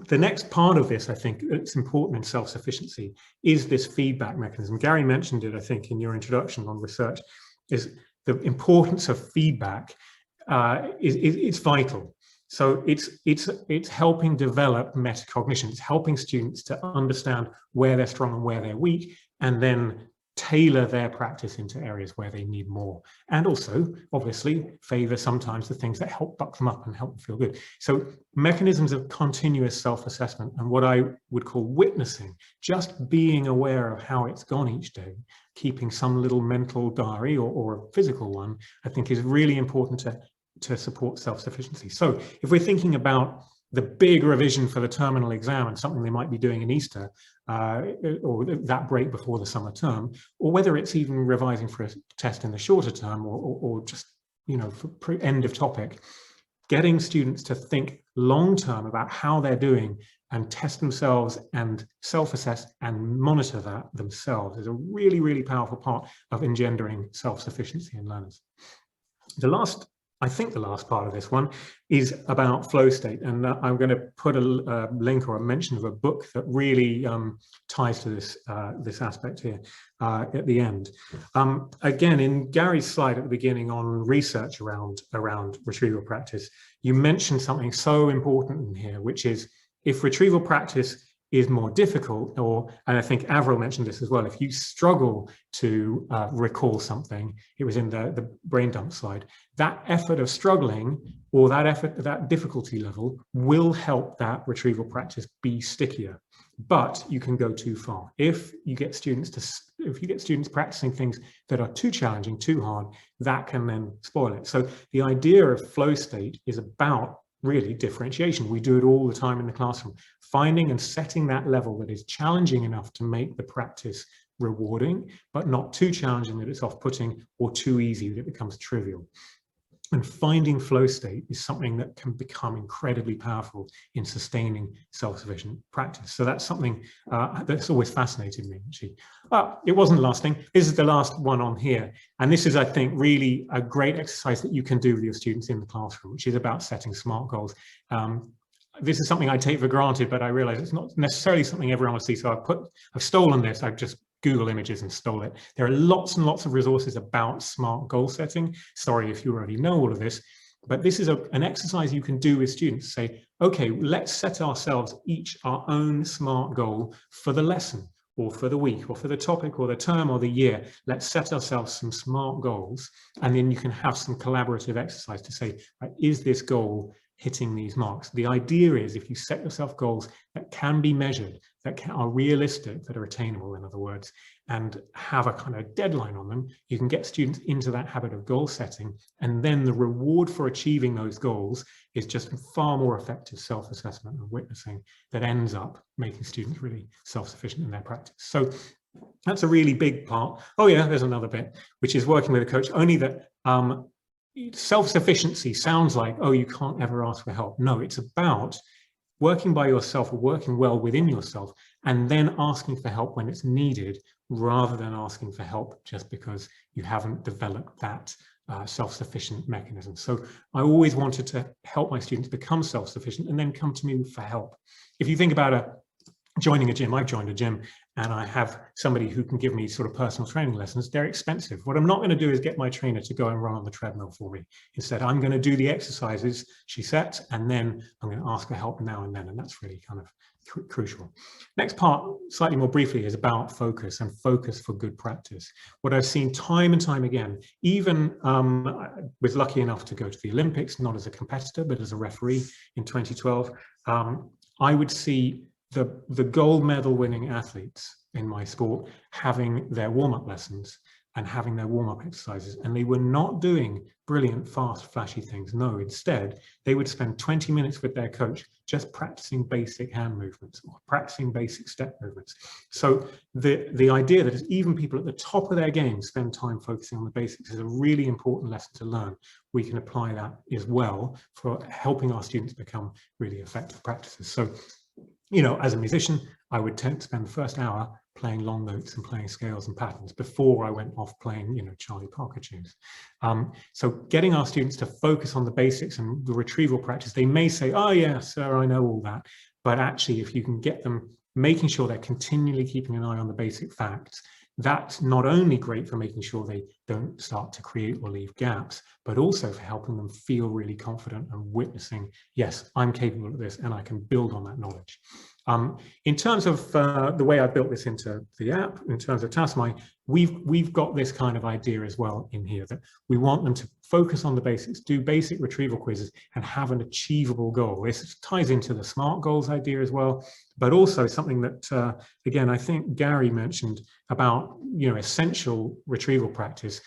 The next part of this, I think, it's important in self-sufficiency, is this feedback mechanism. Gary mentioned it, I think, in your introduction on research, is the importance of feedback. It's vital. So it's helping develop metacognition. It's helping students to understand where they're strong and where they're weak, and then tailor their practice into areas where they need more, and also obviously favor sometimes the things that help buck them up and help them feel good. So mechanisms of continuous self-assessment and what I would call witnessing, just being aware of how it's gone each day, keeping some little mental diary or a physical one, I think is really important to support self-sufficiency. So if we're thinking about the big revision for the terminal exam and something they might be doing in Easter or that break before the summer term, or whether it's even revising for a test in the shorter term or just, you know, for end of topic, getting students to think long term about how they're doing and test themselves and self-assess and monitor that themselves is a really, really powerful part of engendering self-sufficiency in learners. I think the last part of this one is about flow state, and I'm going to put a link or a mention of a book that really ties to this this aspect here at the end. Again, in Gary's slide at the beginning on research around retrieval practice, you mentioned something so important in here, which is if retrieval practice is more difficult, and I think Avril mentioned this as well, if you struggle to recall something, it was in the brain dump slide, that effort of struggling or that difficulty level will help that retrieval practice be stickier. But you can go too far. If you get students practicing things that are too challenging, too hard, that can then spoil it. So the idea of flow state is about really differentiation. We do it all the time in the classroom, finding and setting that level that is challenging enough to make the practice rewarding, but not too challenging that it's off-putting or too easy that it becomes trivial. And finding flow state is something that can become incredibly powerful in sustaining self-sufficient practice. So that's something that's always fascinated me, actually. It wasn't the last thing. This is the last one on here. And this is, I think, really a great exercise that you can do with your students in the classroom, which is about setting SMART goals. This is something I take for granted, but I realize it's not necessarily something everyone will see. So I've stolen this. I've just Google images and stole it. There are lots and lots of resources about SMART goal setting. Sorry if you already know all of this, but this is an exercise you can do with students. Say, okay, let's set ourselves each our own SMART goal for the lesson or for the week or for the topic or the term or the year. Let's set ourselves some SMART goals, and then you can have some collaborative exercise to say, right, is this goal hitting these marks? The idea is if you set yourself goals that can be measured, that are realistic, that are attainable, in other words, and have a kind of deadline on them, you can get students into that habit of goal setting. And then the reward for achieving those goals is just far more effective self-assessment and witnessing that ends up making students really self-sufficient in their practice. So that's a really big part. Oh yeah, there's another bit, which is working with a coach, only that self-sufficiency sounds like, oh, you can't ever ask for help. No, it's about working by yourself or working well within yourself and then asking for help when it's needed, rather than asking for help just because you haven't developed that self-sufficient mechanism. So I always wanted to help my students become self-sufficient and then come to me for help. If you think about joining a gym, I've joined a gym and I have somebody who can give me sort of personal training lessons. They're expensive. What I'm not going to do is get my trainer to go and run on the treadmill for me. Instead, I'm going to do the exercises she sets, and then I'm going to ask for help now and then. And that's really kind of crucial. Next part, slightly more briefly, is about focus and focus for good practice. What I've seen time and time again, even I was lucky enough to go to the Olympics, not as a competitor, but as a referee in 2012, I would see the gold medal winning athletes in my sport having their warm-up lessons and having their warm-up exercises, and they were not doing brilliant, fast, flashy things. No, instead, they would spend 20 minutes with their coach just practicing basic hand movements or practicing basic step movements. So the idea that even people at the top of their game spend time focusing on the basics is a really important lesson to learn. We can apply that as well for helping our students become really effective practices. So, you know, as a musician, I would tend to spend the first hour playing long notes and playing scales and patterns before I went off playing, you know, Charlie Parker tunes. So getting our students to focus on the basics and the retrieval practice, they may say, oh yeah, sir, I know all that. But actually, if you can get them making sure they're continually keeping an eye on the basic facts, that's not only great for making sure they don't start to create or leave gaps, but also for helping them feel really confident and witnessing, yes, I'm capable of this and I can build on that knowledge. In terms of the way I built this into the app, in terms of task mining, we've got this kind of idea as well in here, that we want them to focus on the basics, do basic retrieval quizzes, and have an achievable goal. This ties into the SMART goals idea as well, but also something that, again, I think Gary mentioned about, essential retrieval practice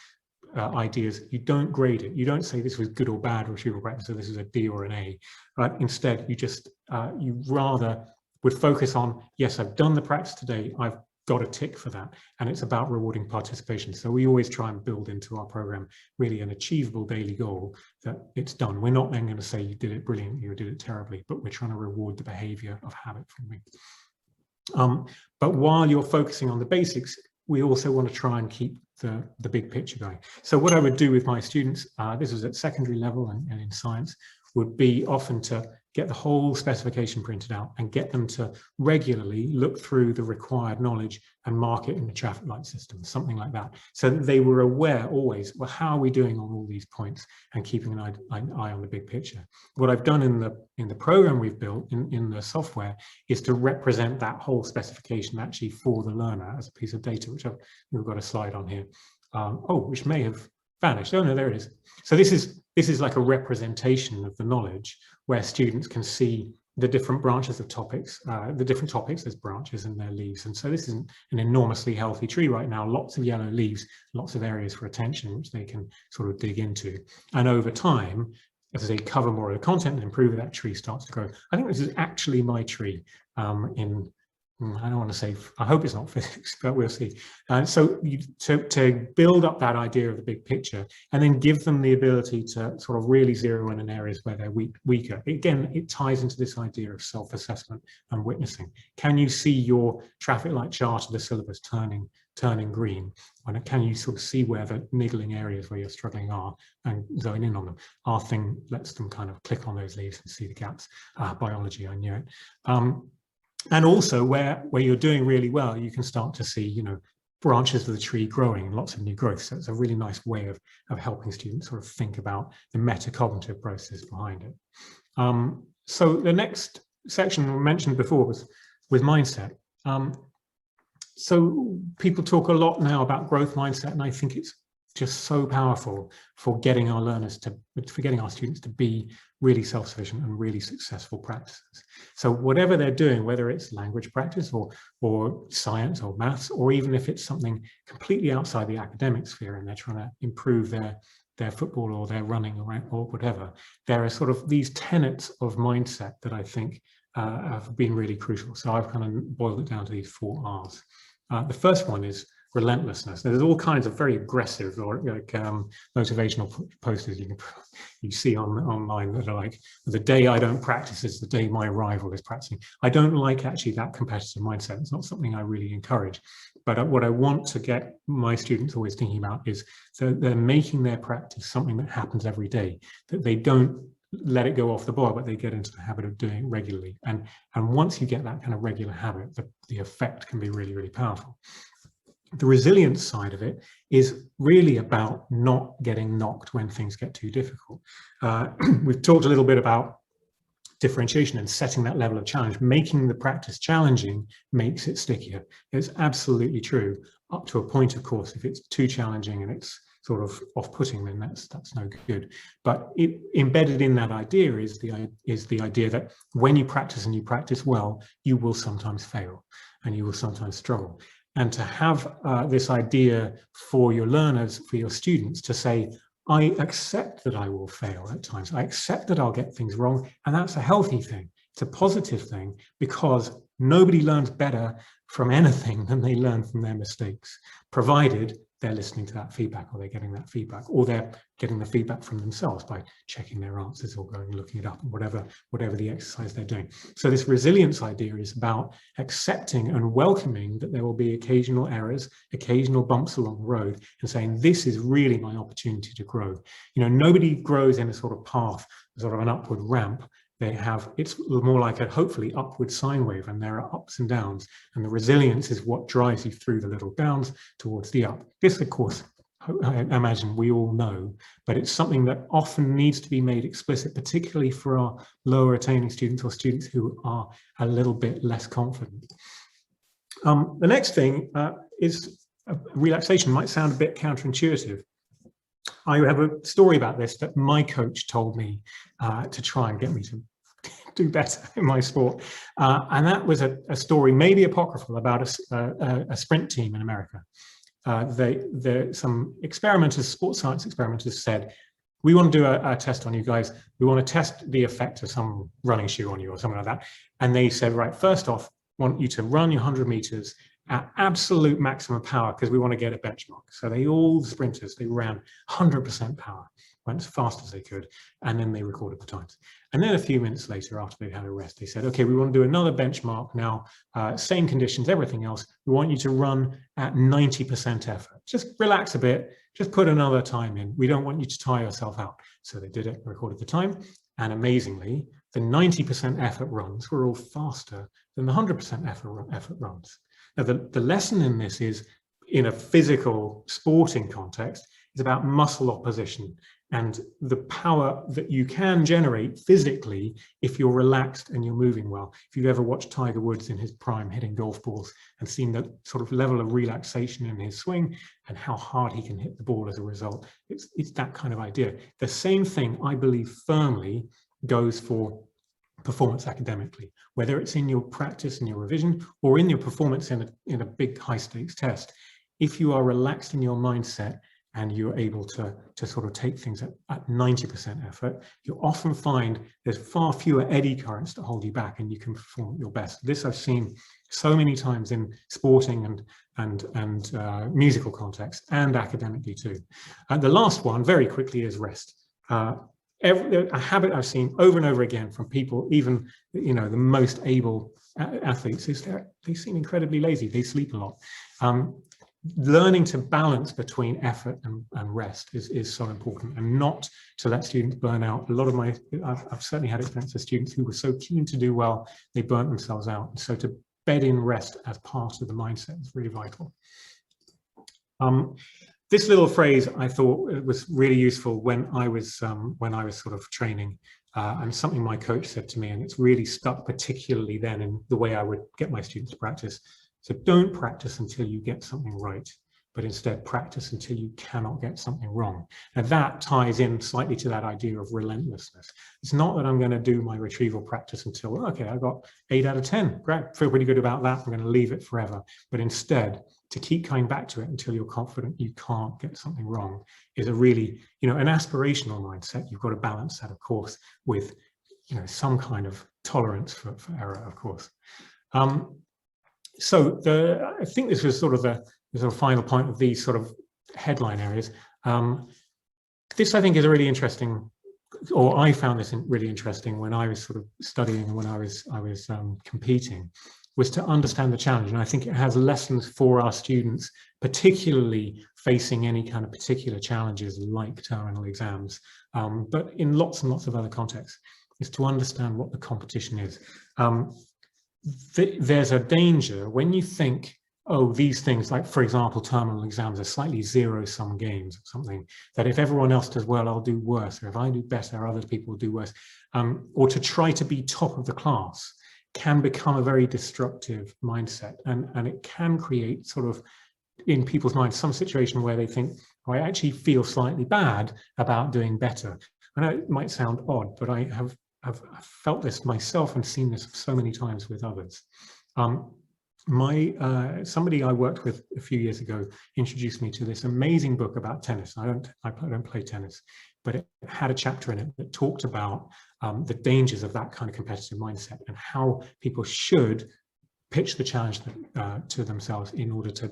ideas. You don't grade it. You don't say this was good or bad retrieval practice, so this is a D or an A. But instead, you rather would focus on, yes, I've done the practice today, I've got a tick for that, and it's about rewarding participation. So we always try and build into our program really an achievable daily goal that it's done. We're not then going to say you did it brilliantly or did it terribly, but we're trying to reward the behavior of habit forming. But while you're focusing on the basics, we also want to try and keep the big picture going. So what I would do with my students, this was at secondary level and in science, would be often to get the whole specification printed out and get them to regularly look through the required knowledge and mark it in the traffic light system, something like that, so that they were aware always, well, how are we doing on all these points, and keeping an eye on the big picture. What I've done in the program we've built in the software is to represent that whole specification actually for the learner as a piece of data, which we've got a slide on here, which may have vanished. Oh no, there it is. So this is like a representation of the knowledge where students can see the different branches of topics, there's branches and their leaves. And so this is an enormously healthy tree right now, lots of yellow leaves, lots of areas for attention, which they can sort of dig into. And over time, as they cover more of the content and improve, that tree starts to grow. I think this is actually my tree I don't want to say, I hope it's not physics, but we'll see. So to build up that idea of the big picture and then give them the ability to sort of really zero in areas where they're weaker. Again, it ties into this idea of self-assessment and witnessing. Can you see your traffic light chart of the syllabus turning green? And can you sort of see where the niggling areas where you're struggling are and zone in on them? Our thing lets them kind of click on those leaves and see the gaps. Biology, I knew it. And also where you're doing really well, you can start to see, branches of the tree growing, lots of new growth. So it's a really nice way of helping students sort of think about the metacognitive process behind it. So the next section I mentioned before was mindset. So people talk a lot now about growth mindset, and I think it's just so powerful for getting our students to be really self-sufficient and really successful practices. So whatever they're doing, whether it's language practice or science or maths, or even if it's something completely outside the academic sphere and they're trying to improve their football or their running or whatever, there are sort of these tenets of mindset that I think have been really crucial. So I've kind of boiled it down to these 4 R's. The first one is relentlessness. There's all kinds of very aggressive or motivational posters you see online that are like, the day I don't practice is the day my rival is practicing. I don't like actually that competitive mindset. It's not something I really encourage. But what I want to get my students always thinking about is that they're making their practice something that happens every day, that they don't let it go off the boil, but they get into the habit of doing it regularly. And once you get that kind of regular habit, the effect can be really, really powerful. The resilience side of it is really about not getting knocked when things get too difficult. We've talked a little bit about differentiation and setting that level of challenge. Making the practice challenging makes it stickier. It's absolutely true, up to a point, of course. If it's too challenging and it's sort of off-putting, then that's no good. But embedded in that idea is the idea that when you practice and you practice well, you will sometimes fail and you will sometimes struggle. And to have this idea for your learners, for your students, to say, I accept that I will fail at times. I accept that I'll get things wrong. And that's a healthy thing. It's a positive thing, because nobody learns better from anything than they learn from their mistakes, provided they're listening to that feedback, or they're getting that feedback, or they're getting the feedback from themselves by checking their answers or going and looking it up, or whatever the exercise they're doing. So this resilience idea is about accepting and welcoming that there will be occasional errors, occasional bumps along the road, and saying, this is really my opportunity to grow. Nobody grows in a sort of path, sort of an upward ramp. It's more like a hopefully upward sine wave, and there are ups and downs, and the resilience is what drives you through the little downs towards the up. This, of course, I imagine we all know, but it's something that often needs to be made explicit, particularly for our lower attaining students or students who are a little bit less confident. The next thing is relaxation. Might sound a bit counterintuitive. I have a story about this that my coach told me to try and get me to do better in my sport. And that was a story, maybe apocryphal, about a sprint team in America. Some experimenters, sports science experimenters said, we want to do a test on you guys. We want to test the effect of some running shoe on you or something like that. And they said, right, first off, want you to run your 100 meters at absolute maximum power because we want to get a benchmark. So all the sprinters, they ran 100% power, went as fast as they could, and then they recorded the times. And then a few minutes later, after they had a rest, they said, okay, we want to do another benchmark now, same conditions, everything else. We want you to run at 90% effort. Just relax a bit, just put another time in. We don't want you to tire yourself out. So they did it, recorded the time, and amazingly, the 90% effort runs were all faster than the 100% effort runs. Now, the lesson in this is, in a physical sporting context, is about muscle opposition and the power that you can generate physically if you're relaxed and you're moving well. If you've ever watched Tiger Woods in his prime hitting golf balls and seen the sort of level of relaxation in his swing and how hard he can hit the ball as a result, it's that kind of idea. The same thing, I believe firmly, goes for performance academically, whether it's in your practice and your revision or in your performance in a big high stakes test. If you are relaxed in your mindset and you're able to sort of take things at 90% effort, you often find there's far fewer eddy currents that hold you back and you can perform at your best. This I've seen so many times in sporting and musical context and academically too. The last one, very quickly, is rest. A habit I've seen over and over again from people, even the most able athletes, is they seem incredibly lazy. They sleep a lot. Learning to balance between effort and rest is so important, and not to let students burn out. A lot of I've certainly had experience with students who were so keen to do well, they burnt themselves out. And so to bed in rest as part of the mindset is really vital. This little phrase I thought was really useful when I was sort of training, and something my coach said to me, and it's really stuck particularly then in the way I would get my students to practice. So don't practice until you get something right, but instead practice until you cannot get something wrong. Now that ties in slightly to that idea of relentlessness. It's not that I'm going to do my retrieval practice until, okay, I got 8 out of 10. Great, feel pretty good about that. I'm going to leave it forever. But instead, to keep coming back to it until you're confident you can't get something wrong is a really, an aspirational mindset. You've got to balance that, of course, with, some kind of tolerance for error, of course. So I think this was sort of the final point of these sort of headline areas. This, I think, is a really interesting, or I found this really interesting when I was sort of studying and when I was competing, was to understand the challenge. And I think it has lessons for our students, particularly facing any kind of particular challenges like terminal exams, but in lots and lots of other contexts, is to understand what the competition is. There's a danger when you think, oh, these things, like, for example, terminal exams are slightly zero-sum games or something, that if everyone else does well, I'll do worse, or if I do better, other people will do worse, or to try to be top of the class can become a very destructive mindset, and it can create sort of, in people's minds, some situation where they think, oh, I actually feel slightly bad about doing better. I know it might sound odd, but I've felt this myself and seen this so many times with others. Somebody I worked with a few years ago introduced me to this amazing book about tennis. I don't play tennis, but it had a chapter in it that talked about the dangers of that kind of competitive mindset and how people should pitch the challenge to themselves in order to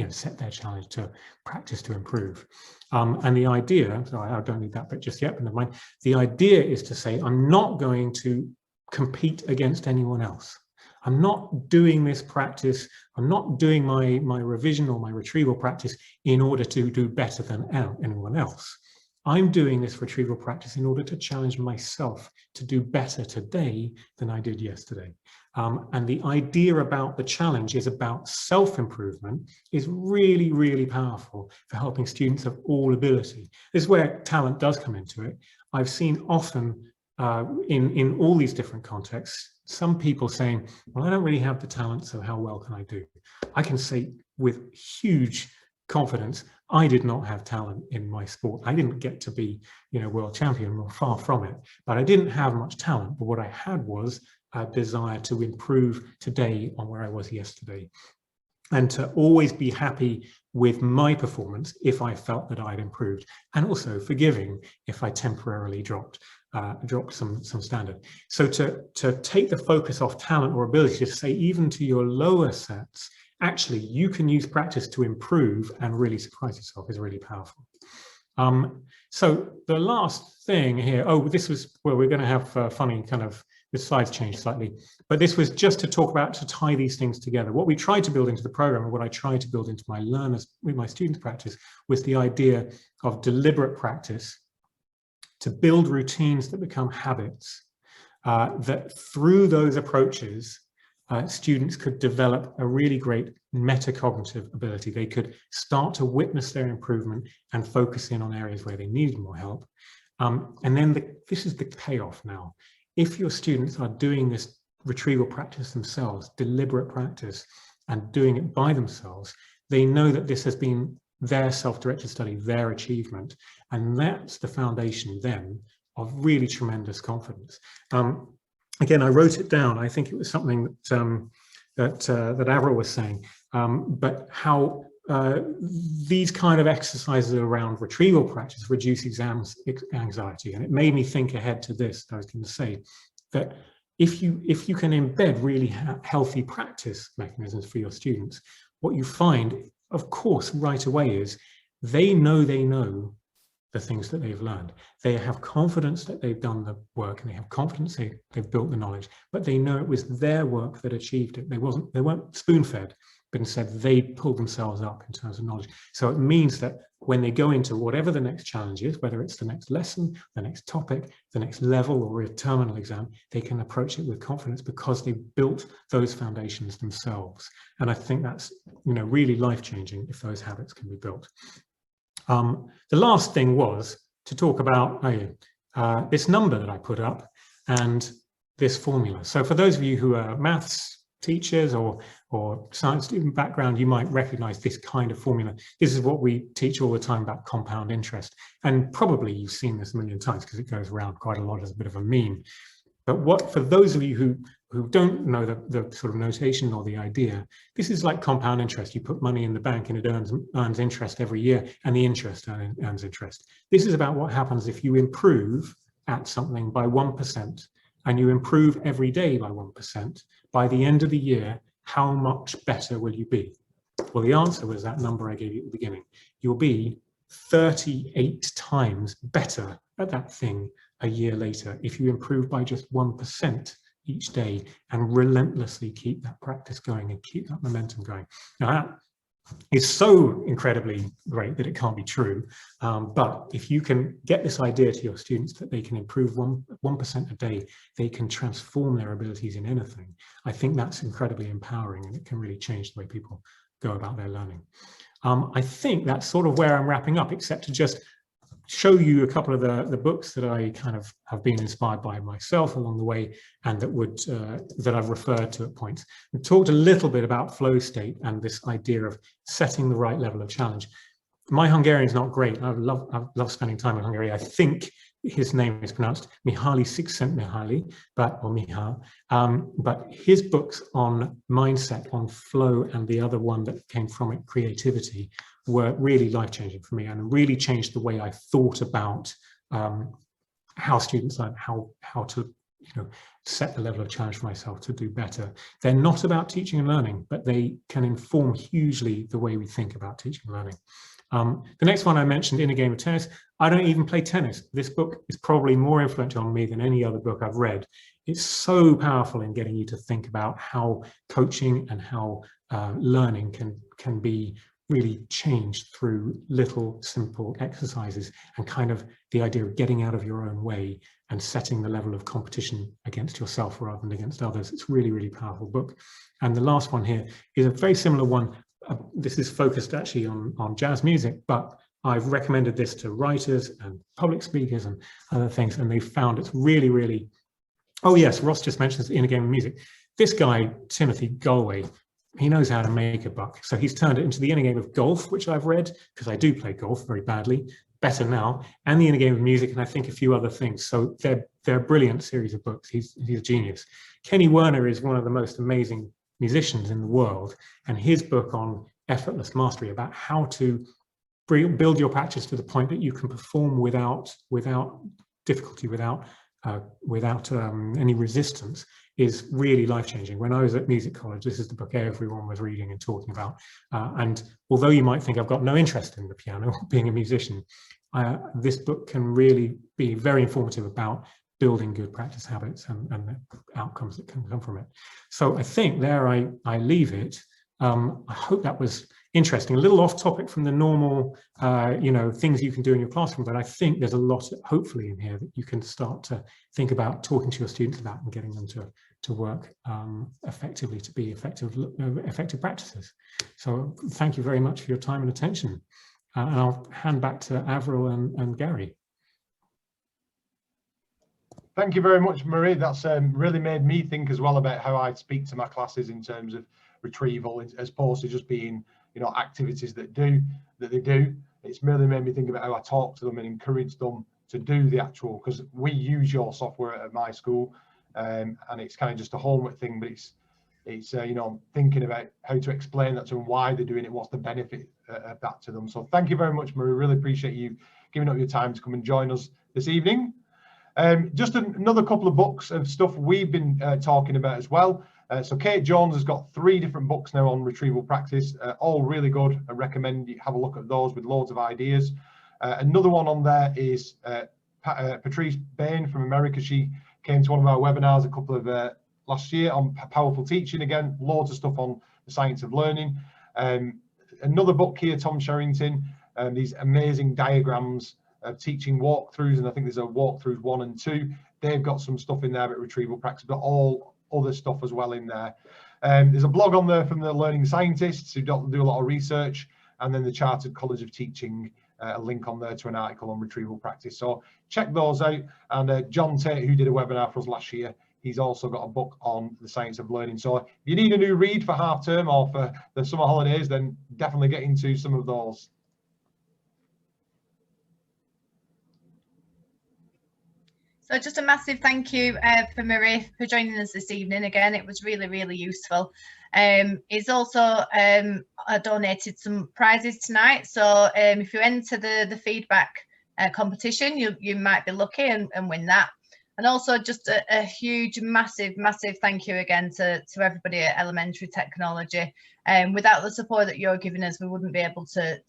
set their challenge to practice to improve. And the idea, sorry, I don't need that bit just yet, but never mind. The idea is to say, I'm not going to compete against anyone else. I'm not doing this practice. I'm not doing my revision or my retrieval practice in order to do better than anyone else. I'm doing this retrieval practice in order to challenge myself to do better today than I did yesterday. And the idea about the challenge is about self-improvement is really, really powerful for helping students of all ability. This is where talent does come into it. I've seen often in all these different contexts, some people saying, well, I don't really have the talent, so how well can I do? I can say with huge confidence, I did not have talent in my sport. I didn't get to be, world champion, or far from it, but I didn't have much talent. But what I had was a desire to improve today on where I was yesterday, and to always be happy with my performance if I felt that I'd improved, and also forgiving if I temporarily dropped some standard. So to take the focus off talent or ability, to say even to your lower sets, actually you can use practice to improve and really surprise yourself, is really powerful. So the last thing here, this was where we're going to have funny kind of, the slides changed slightly, but this was just to talk about, to tie these things together. What we tried to build into the program, and what I tried to build into my learners, with my students' practice, was the idea of deliberate practice to build routines that become habits, that through those approaches, students could develop a really great metacognitive ability. They could start to witness their improvement and focus in on areas where they needed more help. And then this is the payoff now. If your students are doing this retrieval practice themselves, deliberate practice, and doing it by themselves, they know that this has been their self-directed study, their achievement, and that's the foundation then of really tremendous confidence. Again, I wrote it down. I think it was something that Avril was saying, but how these kind of exercises around retrieval practice reduce exams anxiety. And it made me think ahead to this. I was going to say that if you can embed really healthy practice mechanisms for your students, what you find, of course, right away is they know the things that they've learned. They have confidence that they've done the work, and they have confidence they've built the knowledge, but they know it was their work that achieved it. They weren't spoon-fed, but instead they pulled themselves up in terms of knowledge. So it means that when they go into whatever the next challenge is, whether it's the next lesson, the next topic, the next level, or a terminal exam, they can approach it with confidence because they've built those foundations themselves. And I think that's, really life-changing if those habits can be built. The last thing was to talk about this number that I put up and this formula. So for those of you who are maths teachers or science student background, you might recognize this kind of formula. This is what we teach all the time about compound interest. And probably you've seen this a million times because it goes around quite a lot as a bit of a meme. But for those of you who don't know the sort of notation or the idea, this is like compound interest. You put money in the bank and it earns interest every year, and the interest earns interest. This is about what happens if you improve at something by 1%, and you improve every day by 1%. By the end of the year, how much better will you be? Well, the answer was that number I gave you at the beginning. You'll be 38 times better at that thing a year later if you improve by just 1% each day and relentlessly keep that practice going and keep that momentum going. Now, that is so incredibly great that it can't be true. But if you can get this idea to your students that they can improve 1% a day, they can transform their abilities in anything. I think that's incredibly empowering, and it can really change the way people go about their learning. I think that's sort of where I'm wrapping up, except to just show you a couple of the books that I kind of have been inspired by myself along the way, and that I've referred to at points. We talked a little bit about flow state and this idea of setting the right level of challenge. My Hungarian is not great. I love spending time in Hungary. I think his name is pronounced Mihaly Csikszentmihalyi, but his books on mindset, on flow, and the other one that came from it, creativity, were really life-changing for me and really changed the way I thought about how students learn, how to set the level of challenge for myself to do better. They're not about teaching and learning, but they can inform hugely the way we think about teaching and learning. The next one I mentioned, In a Game of Tennis. I don't even play tennis. This book is probably more influential on me than any other book I've read. It's so powerful in getting you to think about how coaching and how learning can be really changed through little simple exercises, and kind of the idea of getting out of your own way and setting the level of competition against yourself rather than against others. It's really, really powerful book. And the last one here is a very similar one. This is focused actually on jazz music, but I've recommended this to writers and public speakers and other things, and they found it's really, really, oh yes, Ross just mentioned In a Game of Music. This guy, Timothy Galway, he knows how to make a buck. So he's turned it into the In a Game of Golf, which I've read, because I do play golf very badly, better now, and the In a Game of Music, and I think a few other things. So they're a brilliant series of books. He's a genius. Kenny Werner is one of the most amazing musicians in the world, and his book on effortless mastery, about how to build your practice to the point that you can perform without difficulty, without any resistance, is really life-changing. When I was at music college, this is the book everyone was reading and talking about. And although you might think I've got no interest in the piano, being a musician, this book can really be very informative about building good practice habits and the outcomes that can come from it. So I think there I leave it. I hope that was interesting, a little off topic from the normal, things you can do in your classroom, but I think there's a lot, hopefully, in here that you can start to think about talking to your students about and getting them to work effectively, to be effective practices. So thank you very much for your time and attention. And I'll hand back to Avril and Gary. Thank you very much, Murray. That's really made me think as well about how I speak to my classes in terms of retrieval, as opposed to just being, activities that they do. It's really made me think about how I talk to them and encourage them to do the actual, because we use your software at my school, and it's kind of just a homework thing, but it's thinking about how to explain that to them, why they're doing it, what's the benefit of that to them. So thank you very much, Murray. Really appreciate you giving up your time to come and join us this evening. Just another couple of books of stuff we've been talking about as well. So Kate Jones has got 3 different books now on retrieval practice, all really good. I recommend you have a look at those with loads of ideas. Another one on there is Patrice Bain from America. She came to one of our webinars a couple of last year on powerful teaching. Again, loads of stuff on the science of learning. Another book here, Tom Sherrington, these amazing diagrams of teaching walkthroughs, and I think there's a walkthroughs 1 and 2. They've got some stuff in there about retrieval practice, but all other stuff as well in there. There's a blog on there from the learning scientists who do a lot of research, and then the Chartered College of Teaching, a link on there to an article on retrieval practice. So check those out. And John Tate, who did a webinar for us last year, he's also got a book on the science of learning. So if you need a new read for half term or for the summer holidays, then definitely get into some of those. So just a massive thank you for Murray for joining us this evening. Again, it was really, really useful. He's also donated some prizes tonight. So if you enter the feedback competition, you might be lucky and win that. And also just a huge, massive thank you again to everybody at Elementary Technology. Without the support that you're giving us, we wouldn't be able to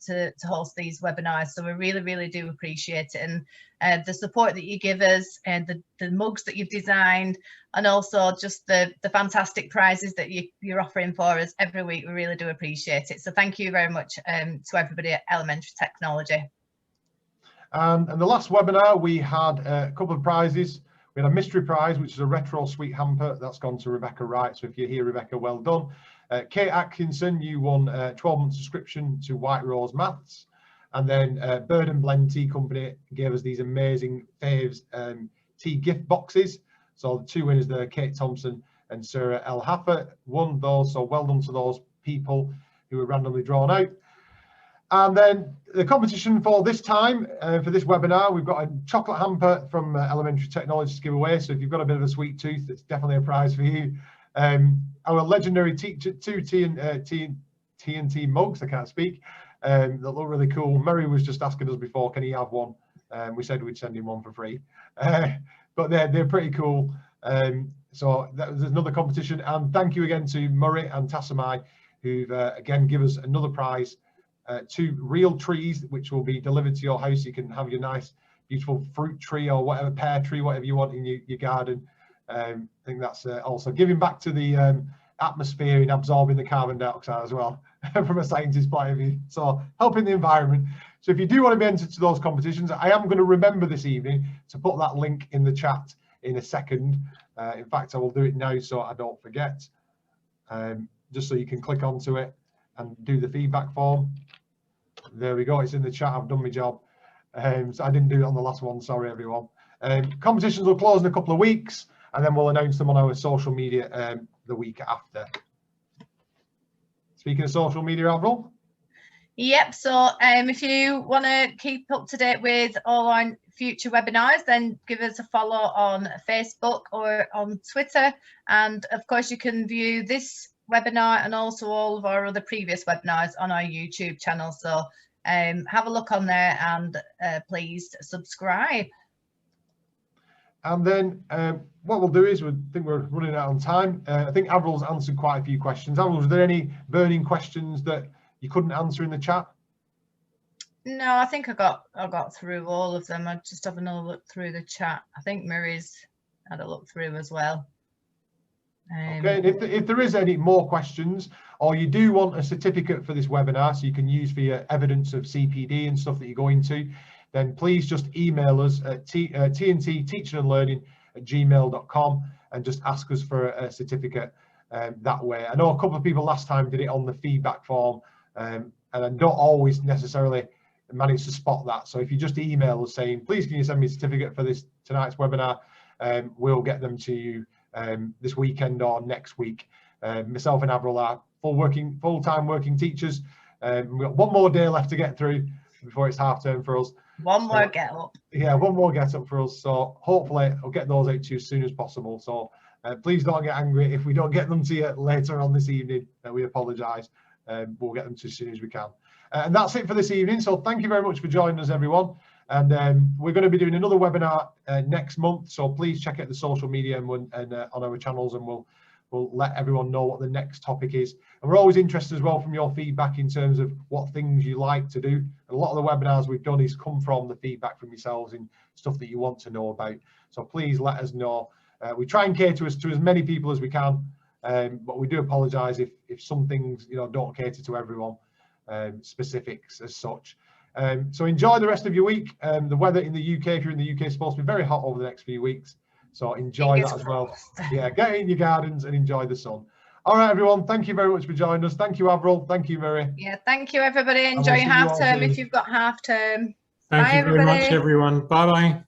host these webinars. So we really, really do appreciate it. And the support that you give us, and the mugs that you've designed, and also just the fantastic prizes that you're offering for us every week, we really do appreciate it. So thank you very much to everybody at Elementary Technology. And the last webinar, we had a couple of prizes. We had a mystery prize, which is a retro sweet hamper. That's gone to Rebecca Wright. So if you're here, Rebecca, well done. Kate Atkinson, you won a 12-month subscription to White Rose Maths. And then Bird and Blend Tea Company gave us these amazing Faves tea gift boxes. So the 2 winners there, Kate Thompson and Sarah L. Haffer, won those. So well done to those people who were randomly drawn out. And then the competition for this time, for this webinar, we've got a chocolate hamper from Elementary Technology to give away. So if you've got a bit of a sweet tooth, it's definitely a prize for you. Our legendary 2 TNT mugs, I can't speak, that look really cool. Murray was just asking us before, can he have one? We said we'd send him one for free. But they're pretty cool. So there's another competition. And thank you again to Murray and Tassamai, who've again give us another prize. 2 real trees, which will be delivered to your house. You can have your nice, beautiful fruit tree or whatever, pear tree, whatever you want in your garden. I think that's also giving back to the atmosphere in absorbing the carbon dioxide as well from a scientist's point of view. So helping the environment. So if you do want to be entered to those competitions, I am going to remember this evening to put that link in the chat in a second. In fact, I will do it now so I don't forget, just so you can click onto it and do the feedback form. There we go, it's in the chat. I've done my job. So I didn't do it on the last one, sorry everyone. Competitions will close in a couple of weeks, and then we'll announce them on our social media the week after. Speaking of social media, Avril? Yep, so if you want to keep up to date with all our future webinars, then give us a follow on Facebook or on Twitter. And of course, you can view this webinar and also all of our other previous webinars on our YouTube channel. So have a look on there and please subscribe. And then what we'll do is, we think we're running out on time. I think Avril's answered quite a few questions. Avril, was there any burning questions that you couldn't answer in the chat? No, I think I got through all of them. I just have another look through the chat. I think Murray's had a look through as well. Okay, and if there is any more questions, or you do want a certificate for this webinar so you can use for your evidence of CPD and stuff that you're going to, then please just email us at tntteachingandlearning@gmail.com and just ask us for a certificate that way. I know a couple of people last time did it on the feedback form, and I don't always necessarily manage to spot that. So if you just email us saying, please can you send me a certificate for tonight's webinar, we'll get them to you this weekend or next week. Myself and Avril are full-time working teachers. We've got one more day left to get through before it's half term for us. One more get up. Yeah, one more get up for us. So hopefully I'll get those out to you as soon as possible. So please don't get angry if we don't get them to you later on this evening. We apologise. We'll get them to you as soon as we can. And that's it for this evening. So thank you very much for joining us, everyone. And we're going to be doing another webinar next month. So please check out the social media and on our channels, and we'll let everyone know what the next topic is. And we're always interested as well from your feedback in terms of what things you like to do. And a lot of the webinars we've done is come from the feedback from yourselves and stuff that you want to know about. So please let us know. We try and cater to as many people as we can, but we do apologise if some things don't cater to everyone, specifics as such. So enjoy the rest of your week. The weather in the UK, if you're in the UK, is supposed to be very hot over the next few weeks. So enjoy that as well. Yeah, get in your gardens and enjoy the sun. All right, everyone. Thank you very much for joining us. Thank you, Avril. Thank you, Murray. Yeah, thank you, everybody. Enjoy your half term if you've got half term. Thank you very much, everyone. Bye-bye.